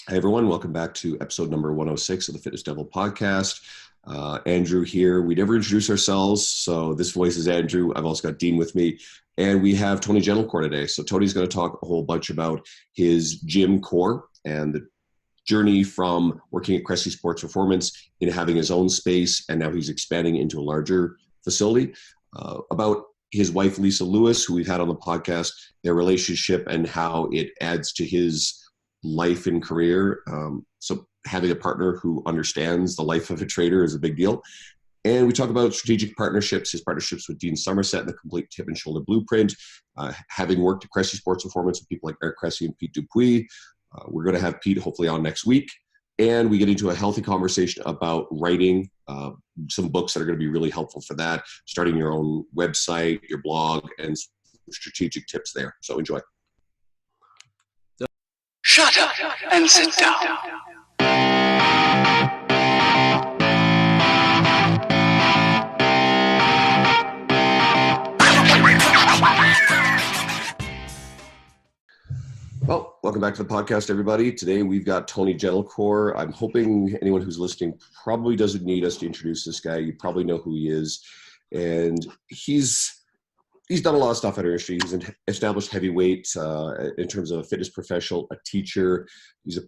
Hi, everyone. Welcome back to episode number 106 of the Fitness Devil podcast. Andrew here. We never introduce ourselves, so this voice is Andrew. I've also got Dean with me, and we have Tony Gentilcore today. So Tony's going to talk a whole bunch about his gym core and the journey from working at Cressy Sports Performance into having his own space, and now he's expanding into a larger facility. About his wife, Lisa Lewis, who we've had on the podcast, their relationship and how it adds to his life and career. So having a partner who understands the life of a trader is a big deal. And we talk about strategic partnerships, his partnerships with Dean Somerset and the Complete Hip and Shoulder Blueprint. Having worked at Cressy Sports Performance with people like Eric Cressy and Pete Dupuis, we're going to have Pete hopefully on next week. And we get into a healthy conversation about writing some books that are going to be really helpful for that, starting your own website, your blog, and strategic tips there. So enjoy. Shut up and sit down. Well, welcome back to the podcast, everybody. Today we've got Tony Gentilcore. I'm hoping anyone who's listening probably doesn't need us to introduce this guy. You probably know who he is. And he's done a lot of stuff in our industry. He's an established heavyweight in terms of a fitness professional, a teacher. He's a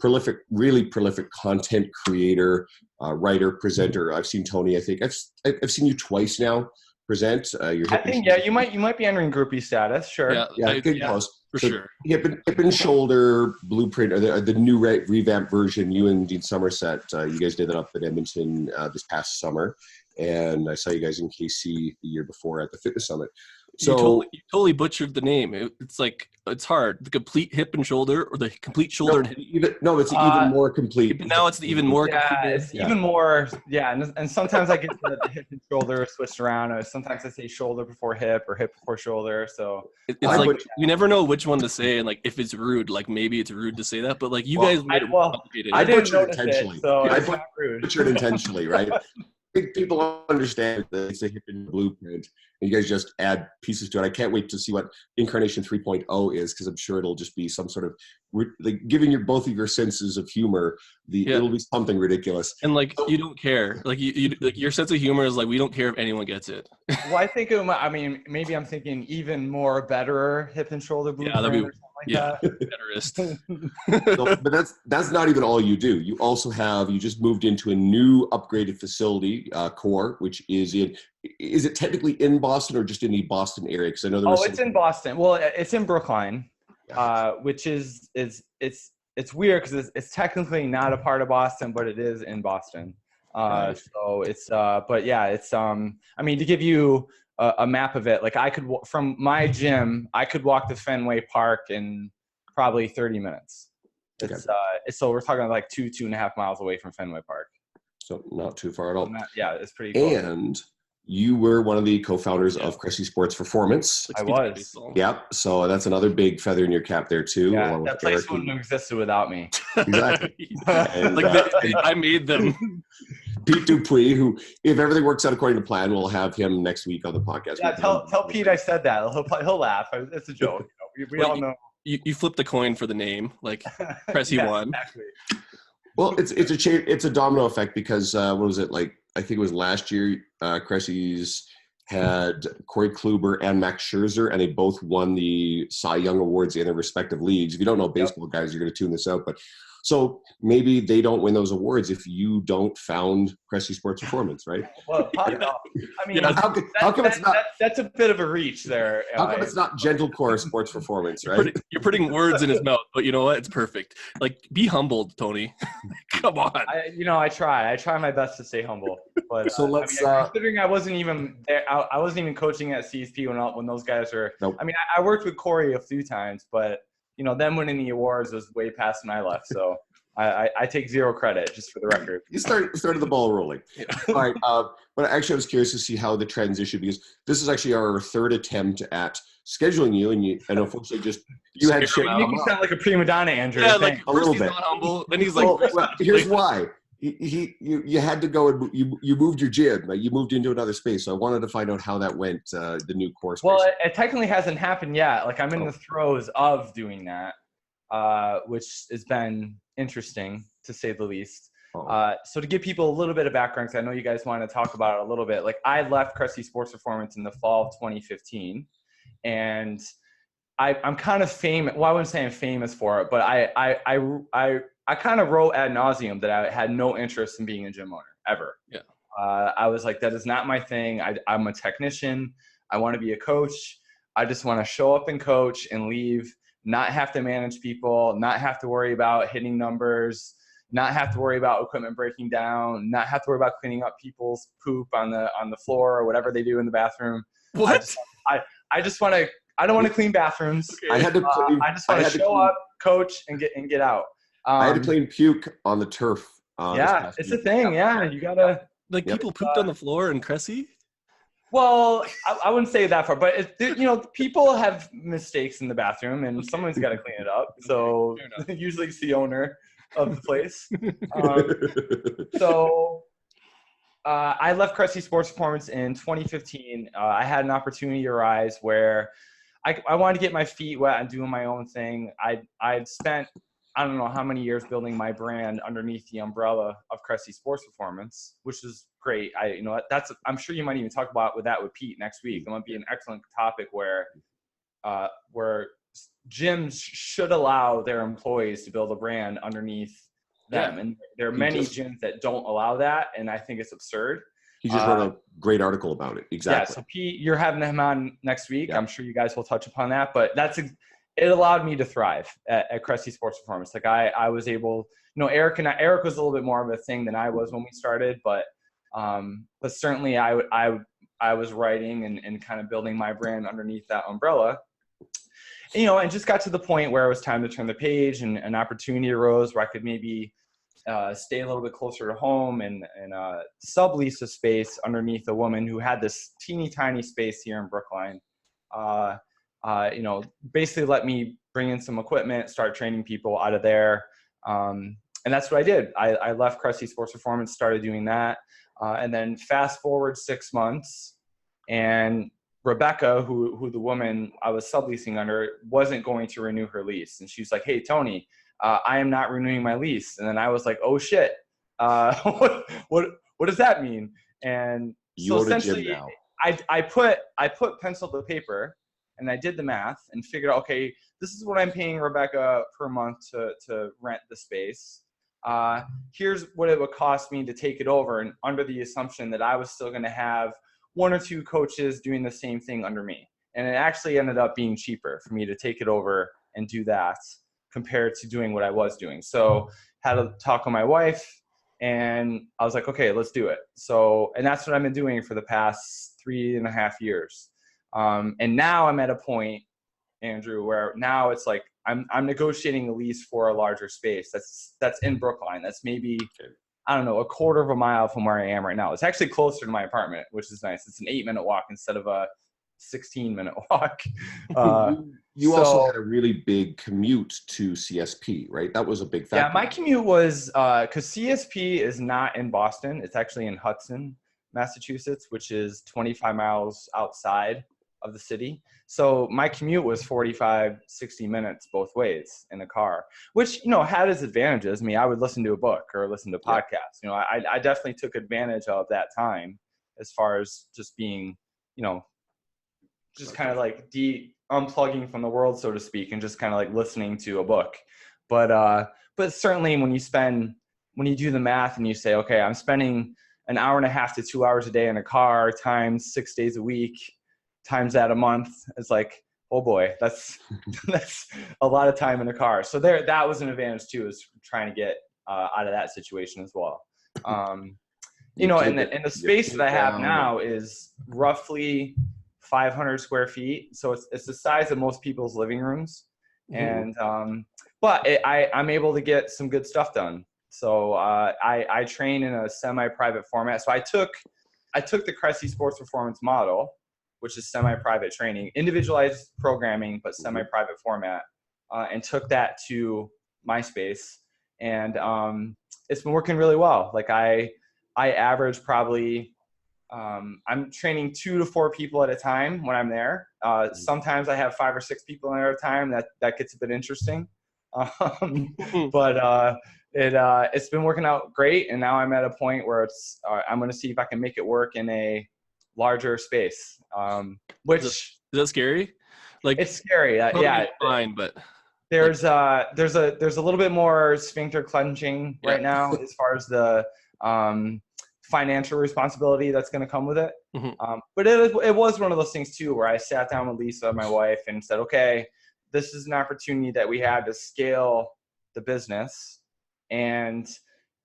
really prolific content creator, writer, presenter. I've seen Tony. I think I've seen you twice now present. You might be entering groupie status. Sure. Yeah, good close. For sure. Hip and Shoulder Blueprint, or the new revamped version. You and Dean Somerset, you guys did that up at Edmonton this past summer, and I saw you guys in KC the year before at the Fitness Summit. So you totally butchered the name. It's hard. The Complete Hip and Shoulder, or the Complete Shoulder and Hip. It's even more complete. Now it's even more complete. It's even more. Yeah, and sometimes I get the hip and shoulder switched around. Or sometimes I say shoulder before hip or hip before shoulder. So it's you never know which one to say, and if it's rude, maybe it's rude to say that, but guys made it complicated. I didn't notice intentionally. So I it's not rude. butchered intentionally, right? I think people understand that it's a hip and blueprint, and you guys just add pieces to it. I can't wait to see what Incarnation 3.0 is, because I'm sure it'll just be some sort of giving both of your senses of humor. It'll be something ridiculous. And you don't care. Your sense of humor is we don't care if anyone gets it. Well, I think maybe I'm thinking even more better hip and shoulder blueprint. Betterist. But that's not even all you do. You also you just moved into a new upgraded facility, Core, which is it technically in Boston or just in the Boston area? Because I know it's in Boston. Well, it's in Brookline, which is it's weird because it's technically not a part of Boston, but it is in Boston. So it's but yeah, it's to give you a map of it, I could from my gym, I could walk to Fenway Park in probably 30 minutes. It's so we're talking 2.5 miles away from Fenway Park. So not too far at all. It's pretty cool. And you were one of the co-founders of Cressy Sports Performance. I was. Yep. So that's another big feather in your cap there too. Yeah, that place wouldn't have existed without me. Exactly. And, I made them. Pete Dupuis, who, if everything works out according to plan, we'll have him next week on the podcast. Yeah, tell Pete I said that. He'll laugh. It's a joke. We all know. You flipped a coin for the name, Cressy won. Exactly. Well, it's a domino effect because what was it like? I think it was last year. Cressy's had Corey Kluber and Max Scherzer, and they both won the Cy Young Awards in their respective leagues. If you don't know baseball, guys, you're going to tune this out. But so maybe they don't win those awards if you don't found Cressy Sports Performance, right? Well, how come it's not? That's a bit of a reach there. How come it's not Gentilcore Sports Performance, right? You're putting words in his mouth, but you know what? It's perfect. Be humbled, Tony. Come on. I try my best to stay humble. But so let's. Considering I wasn't even there, I wasn't even coaching at CSP when those guys were. Nope. I worked with Corey a few times, but them winning the awards was way past when I left. So I take zero credit, just for the record. You started the ball rolling. Yeah. All right. But actually, I was curious to see how the transition, because this is actually our third attempt at scheduling you, and unfortunately, just you had to. You make me sound like a prima donna, Andrew. Yeah, a little bit. Not humble, then he's well, here's why. You had to go and you moved your gym. You moved into another space. So I wanted to find out how that went. The new course. Well, it technically hasn't happened yet. I'm in the throes of doing that. which has been interesting to say the least. Oh. So to give people a little bit of background, because I know you guys want to talk about it a little bit, like I left Cressy Sports Performance in the fall of 2015, and I'm kind of famous. Well, I wouldn't say I'm famous for it, but I kind of wrote ad nauseum that I had no interest in being a gym owner ever. Yeah. I was like, that is not my thing. I'm a technician. I want to be a coach. I just want to show up and coach and leave, not have to manage people, not have to worry about hitting numbers, not have to worry about equipment breaking down, not have to worry about cleaning up people's poop on the floor or whatever they do in the bathroom. What? I just want to. I don't want to clean bathrooms. I had to clean. I just want to show up, coach, and get out. I had to clean puke on the turf. Yeah, it's a thing. Yeah, you gotta. Like people pooped on the floor in Cressy? Well, I wouldn't say that far, but people have mistakes in the bathroom, and someone's got to clean it up. So usually it's the owner of the place. I left Cressy Sports Performance in 2015. I had an opportunity arise where I wanted to get my feet wet and doing my own thing. I'd spent I don't know how many years building my brand underneath the umbrella of Cressy Sports Performance, which is great. I'm sure you might even talk about with Pete next week. It might be an excellent topic where gyms should allow their employees to build a brand underneath them. And there are many gyms that don't allow that, and I think it's absurd. He just wrote a great article about it. Exactly. Yeah, so Pete, you're having him on next week. Yeah. I'm sure you guys will touch upon that, but it allowed me to thrive at Cressy Sports Performance. Like I was able, Eric was a little bit more of a thing than I was when we started, but certainly I was writing and kind of building my brand underneath that umbrella. And just got to the point where it was time to turn the page, and an opportunity arose where I could maybe stay a little bit closer to home and sublease a space underneath a woman who had this teeny tiny space here in Brookline. Basically let me bring in some equipment, start training people out of there. And that's what I did. I left Cressy Sports Performance, started doing that. And then fast forward 6 months, and Rebecca, who the woman I was subleasing under, wasn't going to renew her lease. And she was like, "Hey, Tony, I am not renewing my lease." And then I was like, "Oh shit, what does that mean?" And so essentially, I put pencil to paper, and I did the math and figured out, okay, this is what I'm paying Rebecca per month to rent the space. Here's what it would cost me to take it over, and under the assumption that I was still going to have one or two coaches doing the same thing under me. And it actually ended up being cheaper for me to take it over and do that compared to doing what I was doing. So had a talk with my wife, and I was like, okay, let's do it. So, and that's what I've been doing for the past 3.5 years. And now I'm at a point, Andrew, where now it's like I'm negotiating a lease for a larger space that's in Brookline. That's maybe, I don't know, a quarter of a mile from where I am right now. It's actually closer to my apartment, which is nice. It's an 8-minute walk instead of a 16-minute walk. You also had a really big commute to CSP, right? That was a big factor. Yeah, my commute was, because CSP is not in Boston. It's actually in Hudson, Massachusetts, which is 25 miles outside of the city. So my commute was 45, 60 minutes both ways in a car, which, had its advantages. I mean, I would listen to a book or listen to podcasts. Yeah. I definitely took advantage of that time as far as just being, just kind of like unplugging from the world, so to speak, and just kind of like listening to a book. But certainly when you do the math and you say, okay, I'm spending an hour and a half to 2 hours a day in a car times 6 days a week, times that a month, it's like, oh boy, that's a lot of time in a car. So that was an advantage too, is trying to get out of that situation as well. And the space that I have now is roughly 500 square feet. So it's the size of most people's living rooms. Mm-hmm. And, but I'm able to get some good stuff done. So I train in a semi-private format. So I took the Cressy Sports Performance model, which is semi-private training, individualized programming, but semi-private format, and took that to my space. And it's been working really well. Like I average probably, I'm training 2 to 4 people at a time when I'm there. Sometimes I have 5 or 6 people there at a time. That gets a bit interesting. But it's been working out great, and now I'm at a point where I'm going to see if I can make it work in a larger space. Which is that scary? Like, it's scary. Yeah, fine, but there's a little bit more sphincter clenching right now as far as the financial responsibility that's going to come with it. But it was one of those things too, where I sat down with Lisa, my wife, and said, okay, this is an opportunity that we have to scale the business. And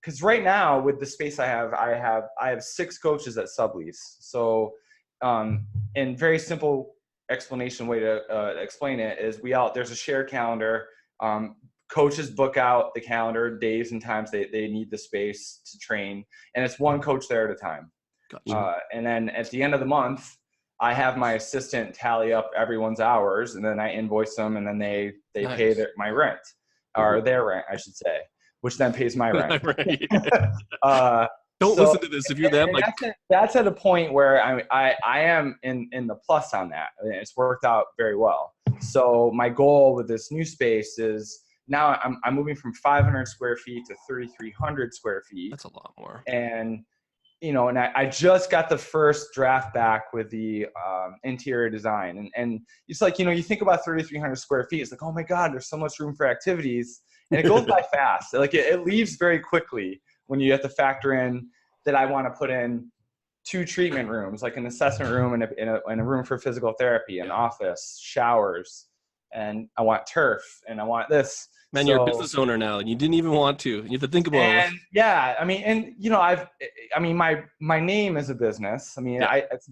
because right now with the space I have 6 coaches at sublease. So in very simple explanation way to explain it is there's a shared calendar. Coaches book out the calendar days and times they need the space to train, and it's one coach there at a time. Gotcha. And then at the end of the month, I have my assistant tally up everyone's hours, and then I invoice them, and then they Nice. pay my rent, or their rent, I should say, which then pays my rent. Don't listen to this if you're them. Like, that's at a point where I am in the plus on that. I mean, it's worked out very well. So my goal with this new space is now I'm moving from 500 square feet to 3,300 square feet. that's a lot more. And and I just got the first draft back with the interior design, and it's like you think about 3,300 square feet. It's like, oh my God, there's so much room for activities, and it goes by fast. Like it leaves very quickly when you have to factor in that I want to put in 2 treatment rooms, like an assessment room and a room for physical therapy, an office, showers, and I want turf, and I want this. Man, you're a business owner now, and you didn't even want to. You have to think about it. Yeah, I mean, my name is a business. I mean,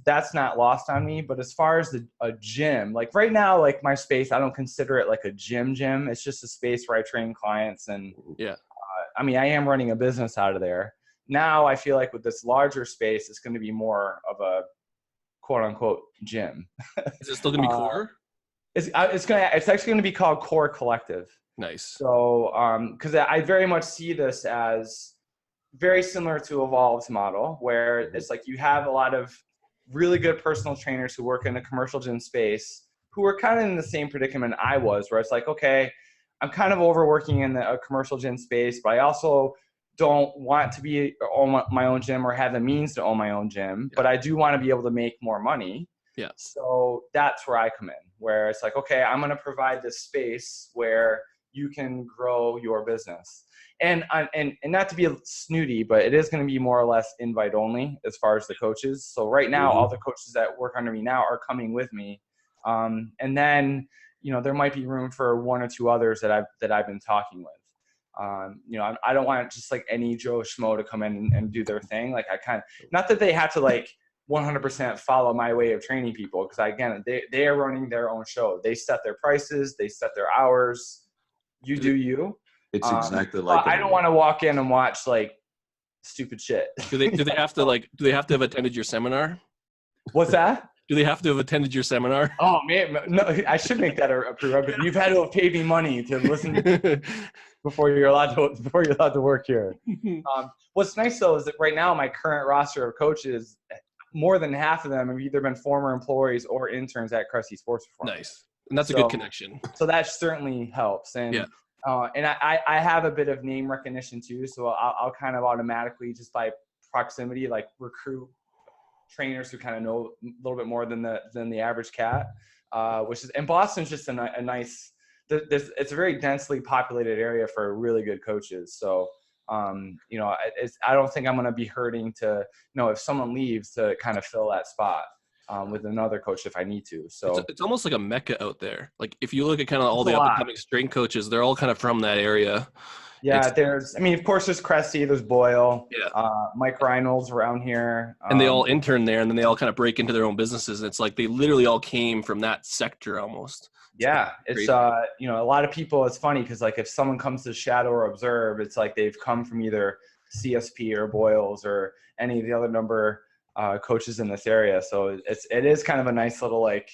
that's not lost on me. But as far as a gym, like right now, like my space, I don't consider it like a gym. It's just a space where I train clients, and I mean, I am running a business out of there. Now I feel like with this larger space, it's going to be more of a quote unquote gym. Is it still going to be core? It's actually going to be called Core Collective. Nice. So, because I very much see this as very similar to Evolve's model, where it's like you have a lot of really good personal trainers who work in a commercial gym space who are kind of in the same predicament I was, where it's like, okay, I'm kind of overworking in a commercial gym space, but I also don't want to own my own gym or have the means to own my own gym, but I do want to be able to make more money. Yeah. So that's where I come in, where it's like, okay, I'm going to provide this space where you can grow your business. And not to be snooty, but it is going to be more or less invite only as far as the coaches. So right now, all the coaches that work under me now are coming with me. And then, there might be room for 1 or 2 others that I've been talking with. I don't want just like any Joe Schmo to come in and do their thing. Like not that they have to like 100% follow my way of training people. Cause again, they are running their own show. They set their prices, they set their hours. You do you. It's exactly like I don't want to walk in and watch like stupid shit. Do they have to have attended your seminar? What's that? Do they have to have attended your seminar? Oh man, no, I should make that a prerequisite. You've had to have paid me money to listen before you're allowed to work here. What's nice though is that right now my current roster of coaches, more than half of them have either been former employees or interns at Crusty Sports Performance. Nice. And that's a good connection. So that certainly helps. And and I have a bit of name recognition too. So I'll kind of automatically, just by proximity, like recruit trainers who kind of know a little bit more than the average cat, and Boston's just a nice, it's a very densely populated area for really good coaches. So, I don't think I'm going to be hurting to, if someone leaves, to kind of fill that spot. With another coach if I need to. So it's almost like a mecca out there. Like if you look at kind of all the up and coming strength coaches, they're all kind of from that area. Yeah, of course there's Cressy, there's Boyle, Mike Reynolds around here. And they all intern there, and then they all kind of break into their own businesses. And it's like they literally all came from that sector almost. It's a lot of people, it's funny because like if someone comes to Shadow or Observe, it's like they've come from either CSP or Boyles or any of the other number coaches in this area. So it is kind of a nice little like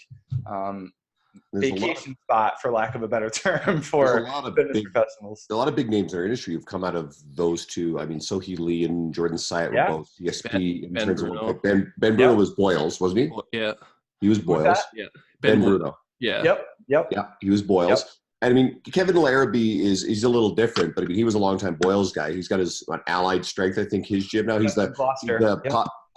vacation spot, for lack of a better term, for fitness professionals. A lot of big names in our industry have come out of those two. I mean, Sohee Lee and Jordan Syatt were both CSP. Ben Bruno was Boyles, wasn't he? Yeah. He was Boyles. Yeah. Ben Bruno. Yeah. Yep. Yeah, he was Boyles. And I mean, Kevin Larrabee he's a little different, but I mean, he was a longtime Boyles guy. He's got his Allied Strength, I think, his gym now. He's the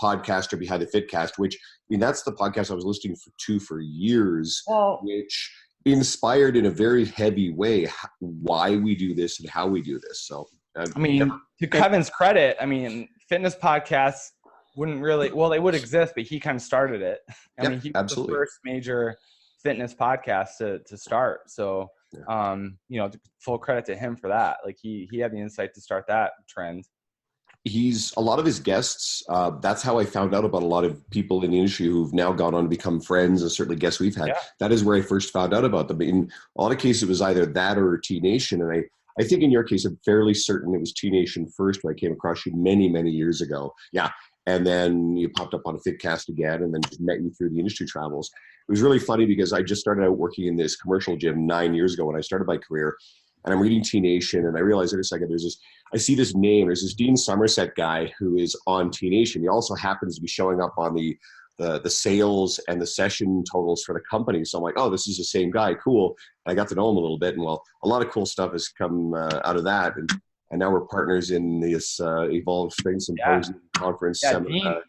podcaster behind the Fitcast, which, I mean, that's the podcast I was listening to for years, which inspired in a very heavy way why we do this and how we do this. So, I mean, to Kevin's credit, I mean, fitness podcasts wouldn't really, well, they would exist, but he kind of started it. I mean, he was the first major fitness podcast to start. So, you know, full credit to him for that. Like he had the insight to start that trend. A lot of his guests, that's how I found out about a lot of people in the industry who've now gone on to become friends, and certainly guests we've had. Yeah. That is where I first found out about them. In a lot of cases, it was either that or T Nation. And I think in your case, I'm fairly certain it was T Nation first when I came across you many, many years ago. Yeah. And then you popped up on a Fitcast again, and then just met you through the industry travels. It was really funny because I just started out working in this commercial gym 9 years ago when I started my career. And I'm reading T Nation, and I realized in a second, I see this name. There's this Dean Somerset guy who is on T Nation. He also happens to be showing up on the sales and the session totals for the company. So I'm like, oh, this is the same guy. Cool. And I got to know him a little bit, and well, a lot of cool stuff has come out of that. And now we're partners in this Evolve Strength Symposium conference. Yeah,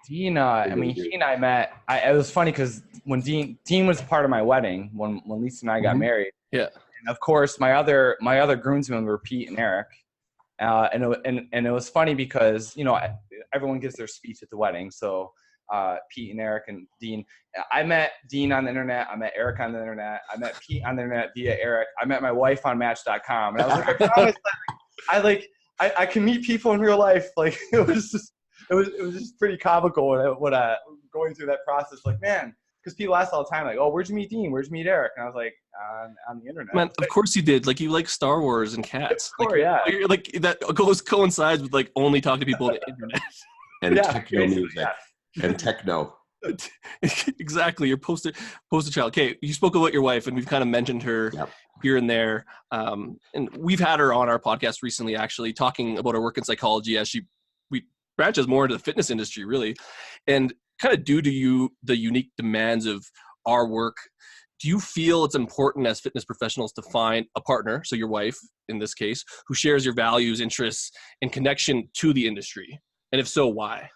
Dean. I mean, he and I met. It was funny because when Dean was part of my wedding when Lisa and I got married. Yeah. And of course, my other groomsmen were Pete and Eric, and it was funny because, you know, everyone gives their speech at the wedding. So Pete and Eric and Dean. I met Dean on the internet. I met Eric on the internet. I met Pete on the internet via Eric. I met my wife on Match.com, and I was like, I promise, I can meet people in real life. Like it was just pretty comical when going through that process. Like, man, because people ask all the time, like, oh, where'd you meet Dean? Where'd you meet Eric? And I was like, on the internet. Man, of course you did. Like, you like Star Wars and cats. Like, yeah. Like that coincides with like only talking to people on the internet. And techno music. And techno. Exactly. You're poster child. Okay, you spoke about your wife, and we've kind of mentioned her here and there. And we've had her on our podcast recently, actually, talking about her work in psychology as we branches more into the fitness industry, really. And kind of due to the unique demands of our work, do you feel it's important as fitness professionals to find a partner, so your wife in this case, who shares your values, interests, and connection to the industry? And if so, why?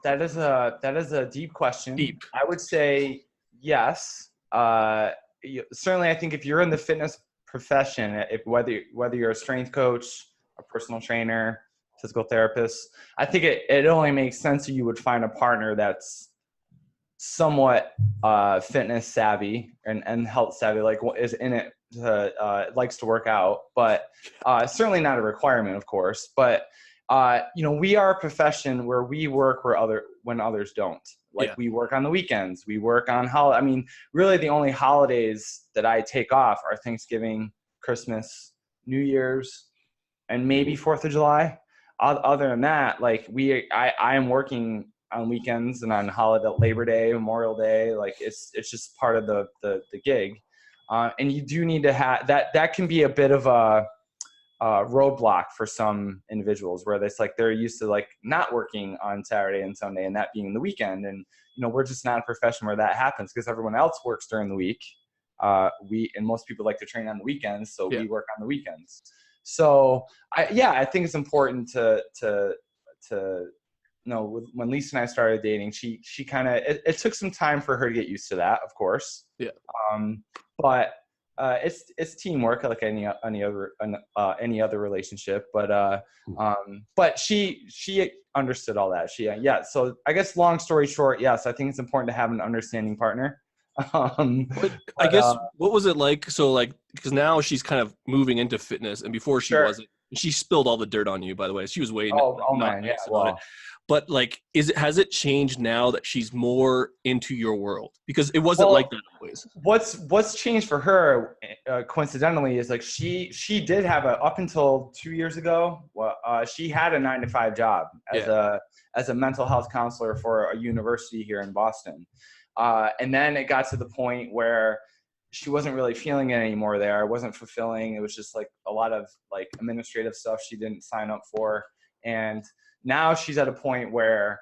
That is a deep question. Deep. I would say yes. Certainly, I think if you're in the fitness profession, whether you're a strength coach, a personal trainer, physical therapist, I think it only makes sense that you would find a partner that's somewhat fitness savvy and health savvy, like is in it, likes to work out, but certainly not a requirement, of course. But you know, we are a profession where we work when others don't. Like we work on the weekends, we work on I mean, really the only holidays that I take off are Thanksgiving, Christmas, New Year's, and maybe 4th of July. Other than that, like I am working on weekends and on holiday, Labor Day, Memorial Day. Like it's just part of the gig. And you do need to have that can be a bit of a roadblock for some individuals where it's like they're used to like not working on Saturday and Sunday and that being the weekend. And, you know, we're just not a profession where that happens because everyone else works during the week. And most people like to train on the weekends. So we work on the weekends. So I think it's important to you know, when Lisa and I started dating, she kind of, it took some time for her to get used to that, of course. Yeah. But it's teamwork like any other relationship, but she understood all that. So I guess long story short, yes, I think it's important to have an understanding partner. I guess what was it like? So like, because now she's kind of moving into fitness, and before she wasn't. She spilled all the dirt on you, by the way. She was way man, nice about it. But like, has it changed now that she's more into your world? Because it wasn't like that always. What's changed for her, coincidentally, is like she did have up until 2 years ago. She had a 9-to-5 job as a mental health counselor for a university here in Boston, and then it got to the point where she wasn't really feeling it anymore. There, it wasn't fulfilling. It was just like a lot of like administrative stuff she didn't sign up for, and now she's at a point where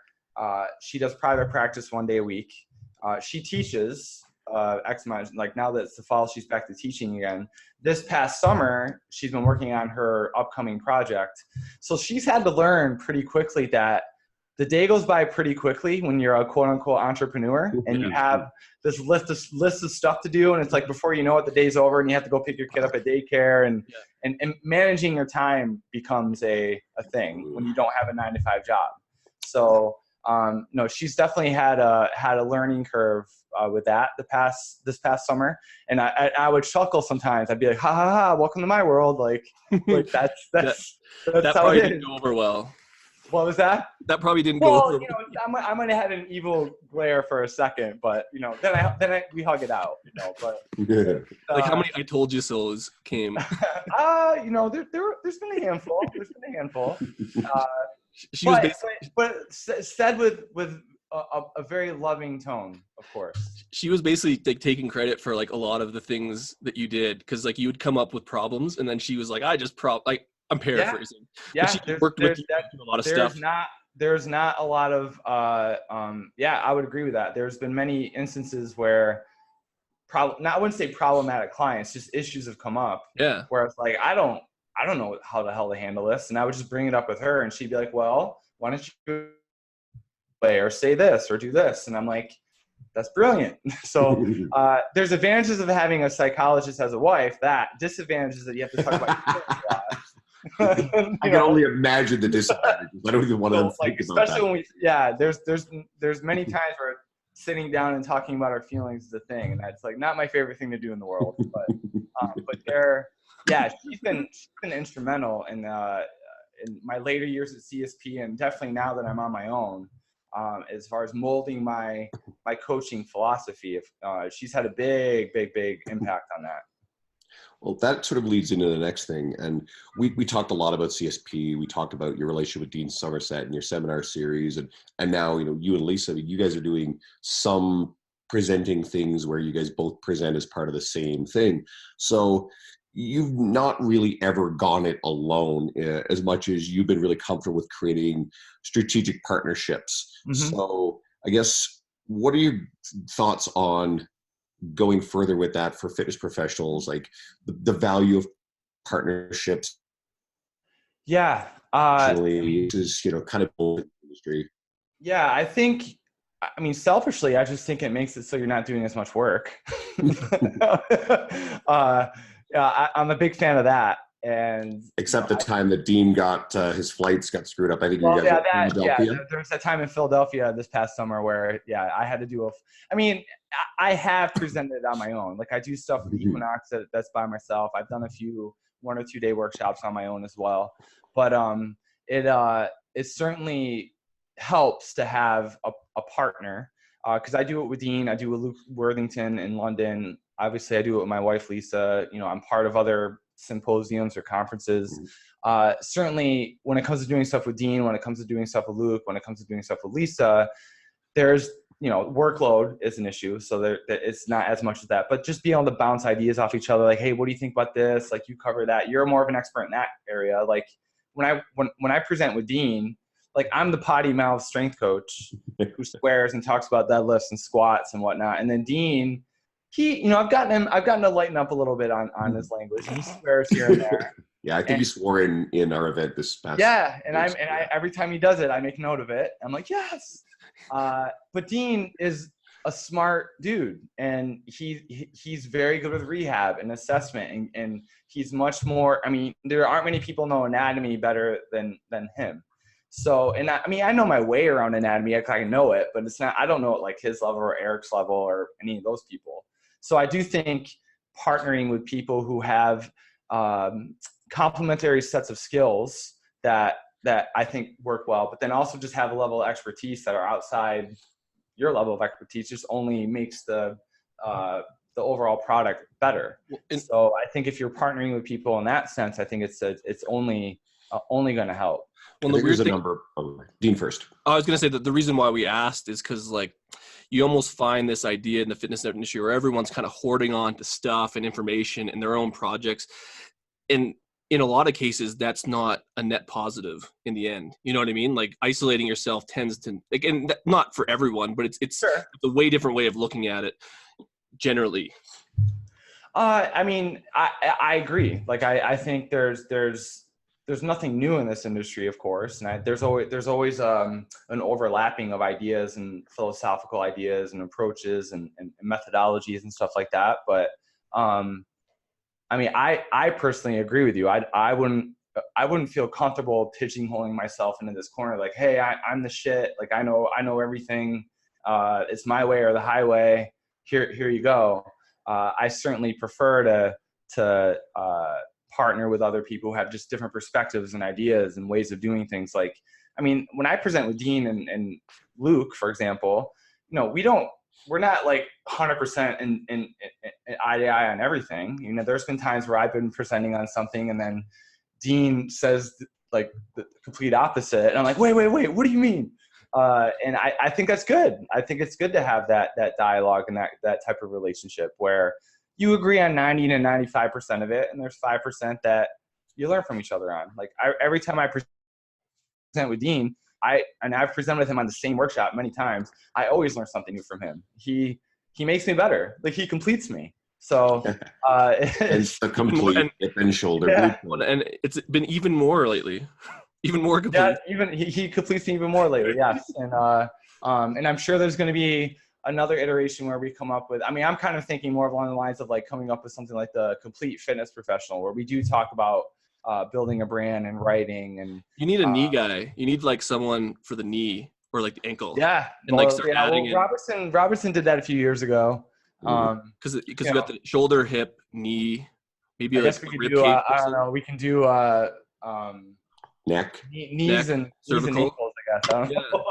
she does private practice 1 day a week. She teaches X amount, like now that it's the fall, she's back to teaching again. This past summer, she's been working on her upcoming project. So she's had to learn pretty quickly that the day goes by pretty quickly when you're a quote unquote entrepreneur and you have this list of stuff to do. And it's like, before you know it, the day's over and you have to go pick your kid up at daycare, and managing your time becomes a thing when you don't have a 9-to-5 job. So, no, she's definitely had a learning curve with that this past summer. And I would chuckle sometimes. I'd be like, ha ha ha, welcome to my world. Like that's that how probably it didn't is. go over well. What was that? That probably didn't go over. I might have had an evil glare for a second, but then we hug it out, but like how many I told you so's came? There's been a handful. She was but said with a very loving tone, of course. She was basically like taking credit for like a lot of the things that you did, because like you would come up with problems and then she was like, I'm paraphrasing. Yeah, but she worked with you a lot of stuff. There's not a lot of I would agree with that. There's been many instances where I wouldn't say problematic clients, just issues have come up. Yeah. Where it's like, I don't know how the hell to handle this. And I would just bring it up with her and she'd be like, well, why don't you play or say this or do this? And I'm like, that's brilliant. So there's advantages of having a psychologist as a wife. That disadvantages that you have to talk about your a lot. I can only imagine the disadvantages. I don't even want to think about that. When there's many times where sitting down and talking about our feelings is a thing, and that's like not my favorite thing to do in the world. But she's been instrumental in my later years at CSP, and definitely now that I'm on my own, as far as molding my coaching philosophy. She's had a big impact on that. Well, that sort of leads into the next thing. And we talked a lot about CSP. We talked about your relationship with Dean Somerset and your seminar series. And now, you and Lisa, you guys are doing some presenting things where you guys both present as part of the same thing. So you've not really ever gone it alone as much as you've been really comfortable with creating strategic partnerships. Mm-hmm. So I guess, what are your thoughts on going further with that for fitness professionals, like the value of partnerships? Yeah. Is, kind of industry. Yeah, I mean, selfishly, I just think it makes it so you're not doing as much work. I'm a big fan of that. And except the time that Dean got his flights got screwed up. I think there was that time in Philadelphia this past summer where I had to do I have presented on my own. Like I do stuff with Equinox that's by myself. I've done a few 1 or 2 day workshops on my own as well. But it certainly helps to have a partner, because I do it with Dean. I do it with Luke Worthington in London. Obviously, I do it with my wife, Lisa. I'm part of other symposiums or conferences. Certainly, when it comes to doing stuff with Dean, when it comes to doing stuff with Luke, when it comes to doing stuff with Lisa, there's workload is an issue. So it's not as much as that, but just being able to bounce ideas off each other. Like, hey, what do you think about this? Like, you cover that. You're more of an expert in that area. Like when I present with Dean, like I'm the potty mouth strength coach who swears and talks about deadlifts and squats and whatnot. And then Dean, I've gotten to lighten up a little bit on his language. He swears here and there. Yeah, I think he swore in our event this past. Yeah, and I every time he does it, I make note of it. I'm like, yes. But Dean is a smart dude, and he's very good with rehab and assessment, and he's much more. I mean, there aren't many people know anatomy better than him. So, and I know my way around anatomy. I know it, but it's not. I don't know it like his level or Eric's level or any of those people. So I do think partnering with people who have complementary sets of skills that I think work well, but then also just have a level of expertise that are outside your level of expertise just only makes the overall product better. And so I think if you're partnering with people in that sense, I think it's only going to help. Well, there's a number. Dean first. I was going to say that the reason why we asked is because you almost find this idea in the fitness industry where everyone's kind of hoarding on to stuff and information and their own projects. And in a lot of cases, that's not a net positive in the end. You know what I mean? Like isolating yourself tends to, and not for everyone, but it's sure. a way different way of looking at it. generally? I mean, I agree. Like, I think there's nothing new in this industry, of course, and there's always an overlapping of ideas and philosophical ideas and approaches and methodologies and stuff like that. But I mean, I personally agree with you. I wouldn't feel comfortable pigeonholing myself into this corner. Like, hey, I'm the shit. Like, I know everything. It's my way or the highway. Here you go. I certainly prefer to partner with other people who have just different perspectives and ideas and ways of doing things. Like, I mean, when I present with Dean and Luke, for example, you know, we're not like 100% in eye to eye on everything. You know, there's been times where I've been presenting on something and then Dean says like the complete opposite. And I'm like, wait, what do you mean? And I think that's good. I think it's good to have that dialogue and that type of relationship where you agree on 90 to 95% of it, and there's 5% that you learn from each other on. Like, every time I present with Dean, I've presented with him on the same workshop many times, I always learn something new from him. He makes me better. Like, he completes me. So it's a complete hip and shoulder. Yeah. And it's been even more lately. Even more complete. Yeah, even he completes me even more lately. Yes, and I'm sure there's going to be another iteration where we come up with. I mean, I'm kind of thinking more along the lines of like coming up with something like the Complete Fitness Professional, where we do talk about building a brand and writing. And you need a knee guy. You need like someone for the knee or like the ankle. Yeah, and like start adding Robertson did that a few years ago. Because you got the shoulder, hip, knee. Maybe I guess we could do. I don't know. We can do. Neck, knees and cervical. ankles, I guess. I don't know.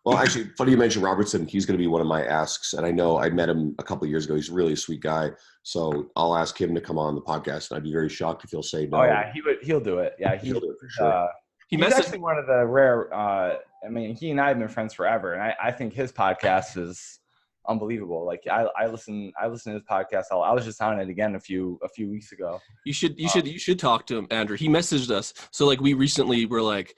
Well, actually, funny you mentioned Robertson. He's going to be one of my asks, and I know I met him a couple of years ago. He's really a sweet guy, so I'll ask him to come on the podcast, and I'd be very shocked if he'll say no. Oh yeah, he'll do it. Yeah, he'll do it for sure. He's actually one of the rare. I mean, he and I have been friends forever, and I think his podcast is unbelievable. Like, I listen to his podcast. I was just on it again a few weeks ago. You should talk to him, Andrew. He messaged us. So like we recently were like,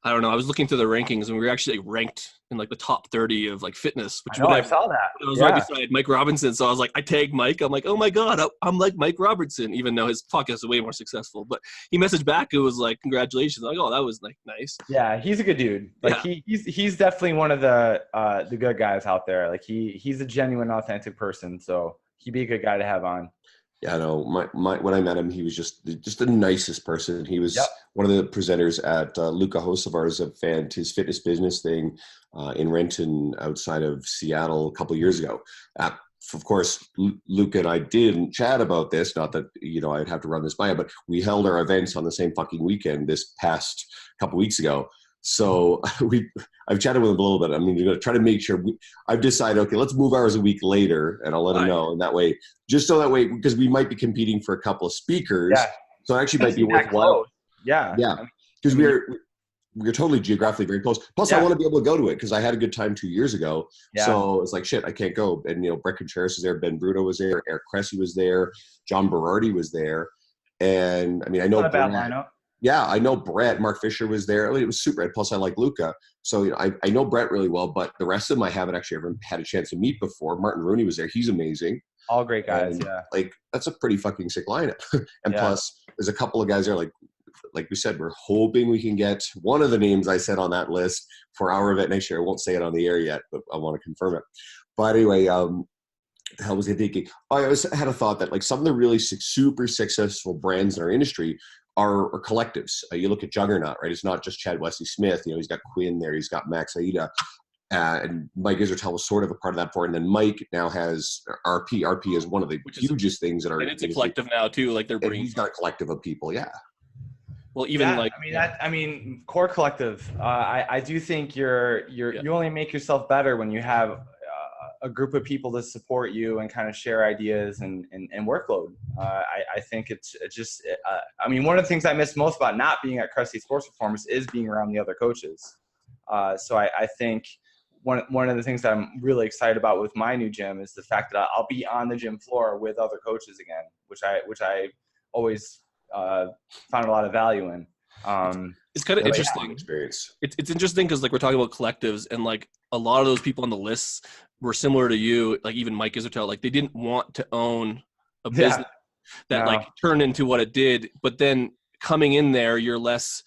I don't know, I was looking through the rankings and we were actually ranked in like the top 30 of like fitness, which I saw that. I was right beside Mike Robinson. So I was like, I tagged Mike. I'm like, oh my God, I'm like Mike Robertson, even though his podcast is way more successful. But he messaged back. It was like, congratulations. I'm like, oh, that was like nice. Yeah, he's a good dude. Like he's definitely one of the good guys out there. Like he's a genuine, authentic person. So he'd be a good guy to have on. Yeah, no. My when I met him, he was just the nicest person. He was one of the presenters at Luca Hosevar's event, his fitness business thing in Renton outside of Seattle a couple of years ago. Of course, Luca and I didn't chat about this. Not that I'd have to run this by him, but we held our events on the same fucking weekend this past couple weeks ago. So I've chatted with him a little bit. I mean, you're going to try to make sure I've decided, okay, let's move ours a week later, and I'll let him know. And that way, because we might be competing for a couple of speakers. Yeah. So it actually might be worthwhile. Yeah. Yeah. Because we're totally geographically very close. Plus, I want to be able to go to it because I had a good time 2 years ago. Yeah. So it's like, shit, I can't go. And, Brett Contreras was there. Ben Bruto was there. Eric Cressy was there. John Berardi was there. And, I mean, I know not a bad lineup. Yeah, I know Brett. Mark Fisher was there. It was super. Plus, I like Luca. So I know Brett really well, but the rest of them I haven't actually ever had a chance to meet before. Martin Rooney was there. He's amazing. All great guys, and, like, that's a pretty fucking sick lineup. And plus, there's a couple of guys there, like we said, we're hoping we can get one of the names I said on that list for our event next year. I won't say it on the air yet, but I want to confirm it. But anyway, the hell was I thinking? I had a thought that like some of the really super successful brands in our industry are collectives. You look at Juggernaut, right? It's not just Chad Wesley Smith. He's got Quinn there. He's got Max Aida. And Mike Isertel was sort of a part of that for it. And then Mike now has RP. RP is one of the hugest things that are. And it's a collective now too. Like they're bringing. He's got a collective of people. Yeah. Well, even Core Collective. I do think you only make yourself better when you have a group of people to support you and kind of share ideas and workload. I think it's just. One of the things I miss most about not being at Crusty Sports Performance is being around the other coaches. So I think one of the things that I'm really excited about with my new gym is the fact that I'll be on the gym floor with other coaches again, which I always found a lot of value in. It's kind of interesting. Experience. It's interesting because like we're talking about collectives, and like a lot of those people on the lists were similar to you. Like even Mike Isertel, like they didn't want to own a business that like turned into what it did. But then coming in there, you're less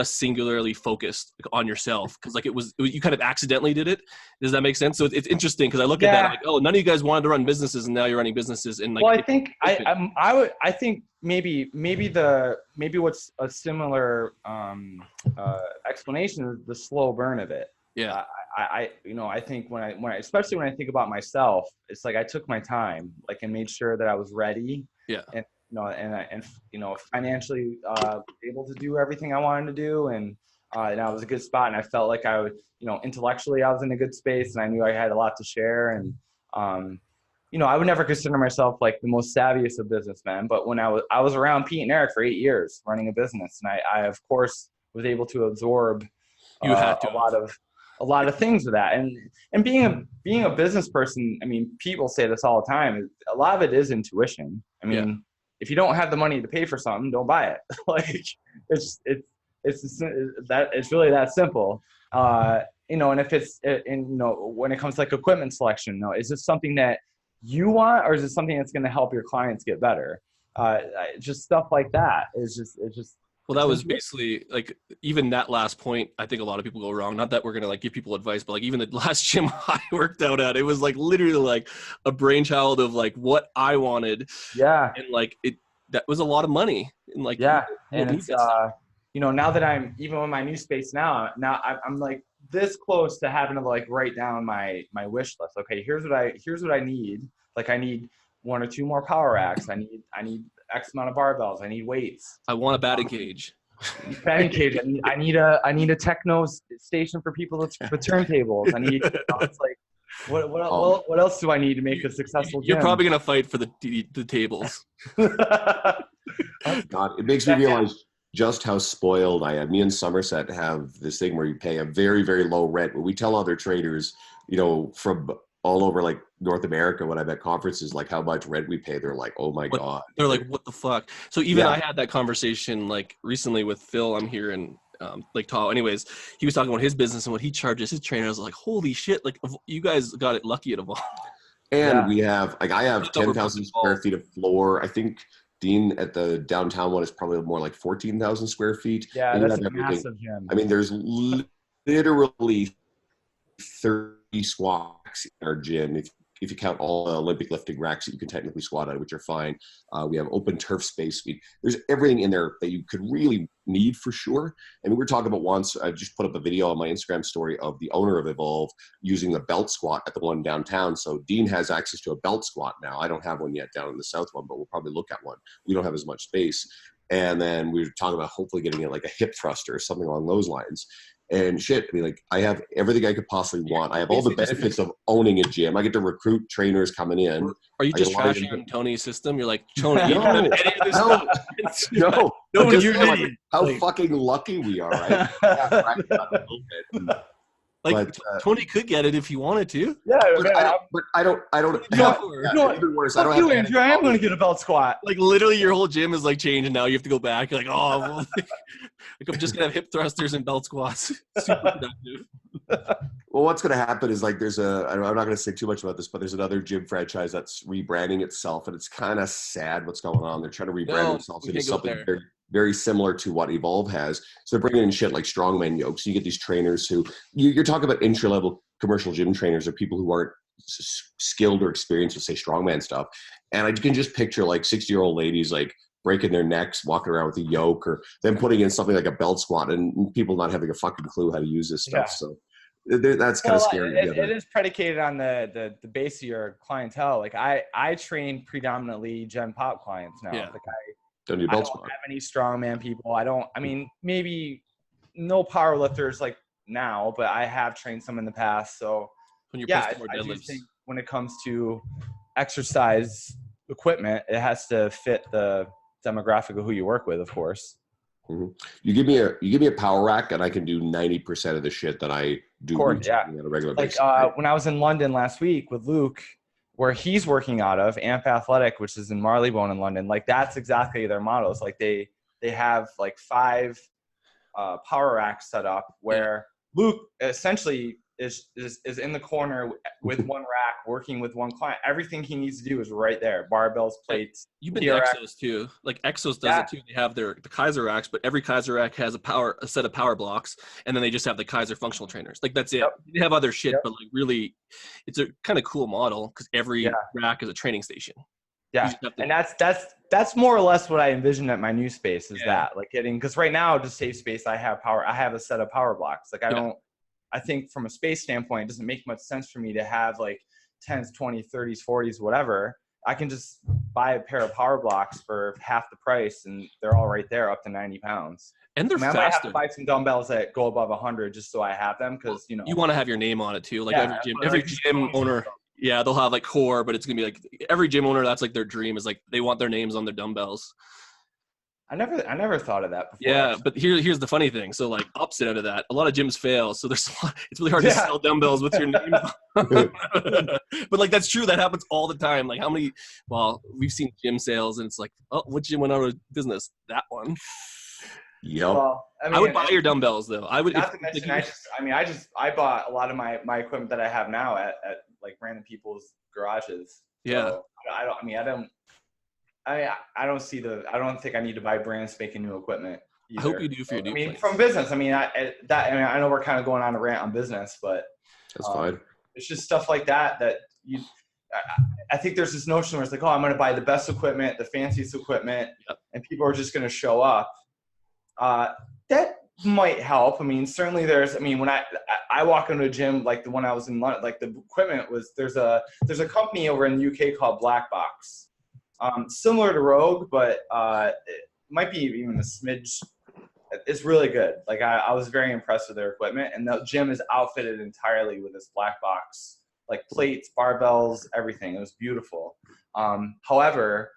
singularly focused on yourself because like it was you kind of accidentally did it. Does that make sense? So it's interesting because I look at that like, oh, none of you guys wanted to run businesses and now you're running businesses. And like, well, I think maybe what's a similar explanation is the slow burn of it. Yeah. I think when I especially when I think about myself, it's like I took my time, like, and made sure that I was ready. Yeah. And financially able to do everything I wanted to do, and I was a good spot, and I felt like I would, intellectually I was in a good space, and I knew I had a lot to share, and I would never consider myself like the most savviest of businessmen, but when I was around Pete and Eric for 8 years running a business, and I of course was able to absorb a lot of things with that, and being a business person. I mean, people say this all the time. A lot of it is intuition. I mean, if you don't have the money to pay for something, don't buy it. Like it's really that simple. And if it's when it comes to like equipment selection, is this something that you want, or is it something that's going to help your clients get better? Just stuff like that is just. Well, that was basically like even that last point. I think a lot of people go wrong. Not that we're gonna like give people advice, but like even the last gym I worked out at, it was like literally like a brainchild of like what I wanted. Yeah. And like that was a lot of money. And like and it's now that I'm even in my new space now I'm like this close to having to like write down my wish list. Okay, here's what I need. Like I need 1 or 2 more power racks. I need X amount of barbells. I need weights. I want a batting cage. Batting cage. I need a techno station for people with turntables. I need. It's like, what else do I need to make a successful gym? You're probably gonna fight for the tables. God, it makes me realize just how spoiled I am. Me and Somerset have this thing where you pay a very, very low rent. When we tell other traders, from all over like North America, when I'm at conferences, like how much rent we pay, they're like, oh my God. They're like, what the fuck? So even I had that conversation like recently with Phil. I'm here in Lake Tahoe. Anyways, he was talking about his business and what he charges his trainer. I was like, holy shit, like you guys got it lucky at Evolve. And we have, like, I have 10,000 square feet of floor. I think Dean at the downtown one is probably more like 14,000 square feet. Yeah, that's a massive gym. I mean, there's literally 30 squats in our gym. If you count all the Olympic lifting racks that you can technically squat at, which are fine. We have open turf space. There's everything in there that you could really need for sure. I mean, we were talking about once, I just put up a video on my Instagram story of the owner of Evolve using the belt squat at the one downtown. So Dean has access to a belt squat now. I don't have one yet down in the south one, but we'll probably look at one. We don't have as much space. And then we were talking about hopefully getting it like a hip thruster or something along those lines. And shit, I mean, like, I have everything I could possibly want. I have all the benefits of owning a gym. I get to recruit trainers coming in. Are you just trashing on Tony's system? You're like, Tony, you No, don't have any of this stuff. no. No, Just you're like, idiot. how Like- fucking lucky we are, right? Yeah, right, a little bit. Like, Tony could get it if he wanted to. Yeah, But I don't No, even worse. I don't fuck you, have Andrew. I am going to get a belt squat. Like, literally, your whole gym is like changed, and now you have to go back. You're like, oh, well, like, I'm just gonna have hip thrusters and belt squats. Super productive. Well, what's going to happen is like I'm not going to say too much about this, but there's another gym franchise that's rebranding itself, and it's kind of sad what's going on. They're trying to rebrand themselves into something very, very similar to what Evolve has. So they're bringing in shit like strongman yokes. You get these trainers who you're talking about entry-level commercial gym trainers or people who aren't skilled or experienced with, say, strongman stuff. And I can just picture like 60-year-old ladies like breaking their necks, walking around with a yoke, or them putting in something like a belt squat, and people not having a fucking clue how to use this stuff. So that's kind of scary. It is predicated on the base of your clientele. Like I train predominantly Gen Pop clients now. Yeah. Like Don't do I belt don't squat. have any strongman people. I mean, maybe no power lifters like now, but I have trained some in the past. So When you're yeah, posting more I do deadlifts. think when it comes to exercise equipment, it has to fit the demographic of who you work with, of course. Mm-hmm. You give me a power rack, and I can do 90% of the shit that I do on a regular basis. When I was in London last week with Luke, where he's working out of Amp Athletic, which is in Marylebone in London, like that's exactly their models. Like they have like 5 power rack set up where Luke essentially is in the corner with one rack, working with one client. Everything he needs to do is right there. Barbells, plates. You've been to Exos too. Like Exos does it too. They have the Kaiser racks, but every Kaiser rack has a set of power blocks, and then they just have the Kaiser functional trainers. Like that's it. Yep. They have other shit, but like really, it's a kind of cool model because every rack is a training station. Yeah, and that's more or less what I envision at my new space is that like getting, because right now to save space I have a set of power blocks. Like I think from a space standpoint it doesn't make much sense for me to have like 10s, 20s, 30s, 40s, whatever. I can just buy a pair of power blocks for half the price and they're all right there up to 90 pounds. And they're faster. I might have to buy some dumbbells that go above 100 just so I have them because you want to have your name on it too. Like every gym owner. Yeah, they'll have like core, but it's gonna be like every gym owner. That's like their dream is like they want their names on their dumbbells. I never thought of that before. Yeah, but here's the funny thing. So like opposite of that, a lot of gyms fail. So it's really hard to sell dumbbells with your name. But like that's true. That happens all the time. Like how many? Well, we've seen gym sales, and it's like, oh, what gym went out of business? That one. Yep. Well, I would buy your dumbbells though. I would. Not to mention, I bought a lot of my equipment that I have now at like random people's garages. Yeah. So I don't think I need to buy brand spanking new equipment either. I hope you do for your new place. From business. I know we're kind of going on a rant on business, but that's fine. It's just stuff like that I think there's this notion where it's like, oh, I'm going to buy the best equipment, the fanciest equipment, and people are just going to show up. That might help. I mean, certainly when I walk into a gym like the one I was in London, like the equipment was, there's a company over in the UK called Black Box. Similar to Rogue, but it might be even a smidge. It's really good. Like I was very impressed with their equipment, and the gym is outfitted entirely with this Black Box, like plates, barbells, everything. It was beautiful. However,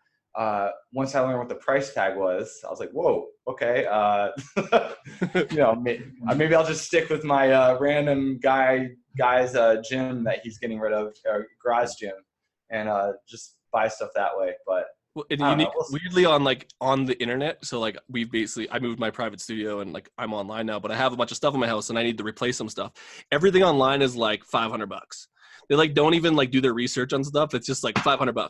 once I learned what the price tag was, I was like, whoa, okay. Maybe I'll just stick with my random guy's gym that he's getting rid of, garage gym, and just buy stuff that way. But weirdly on the internet, so like I moved my private studio and like I'm online now, but I have a bunch of stuff in my house and I need to replace some stuff. Everything online is like $500. They like don't even like do their research on stuff. It's just like $500.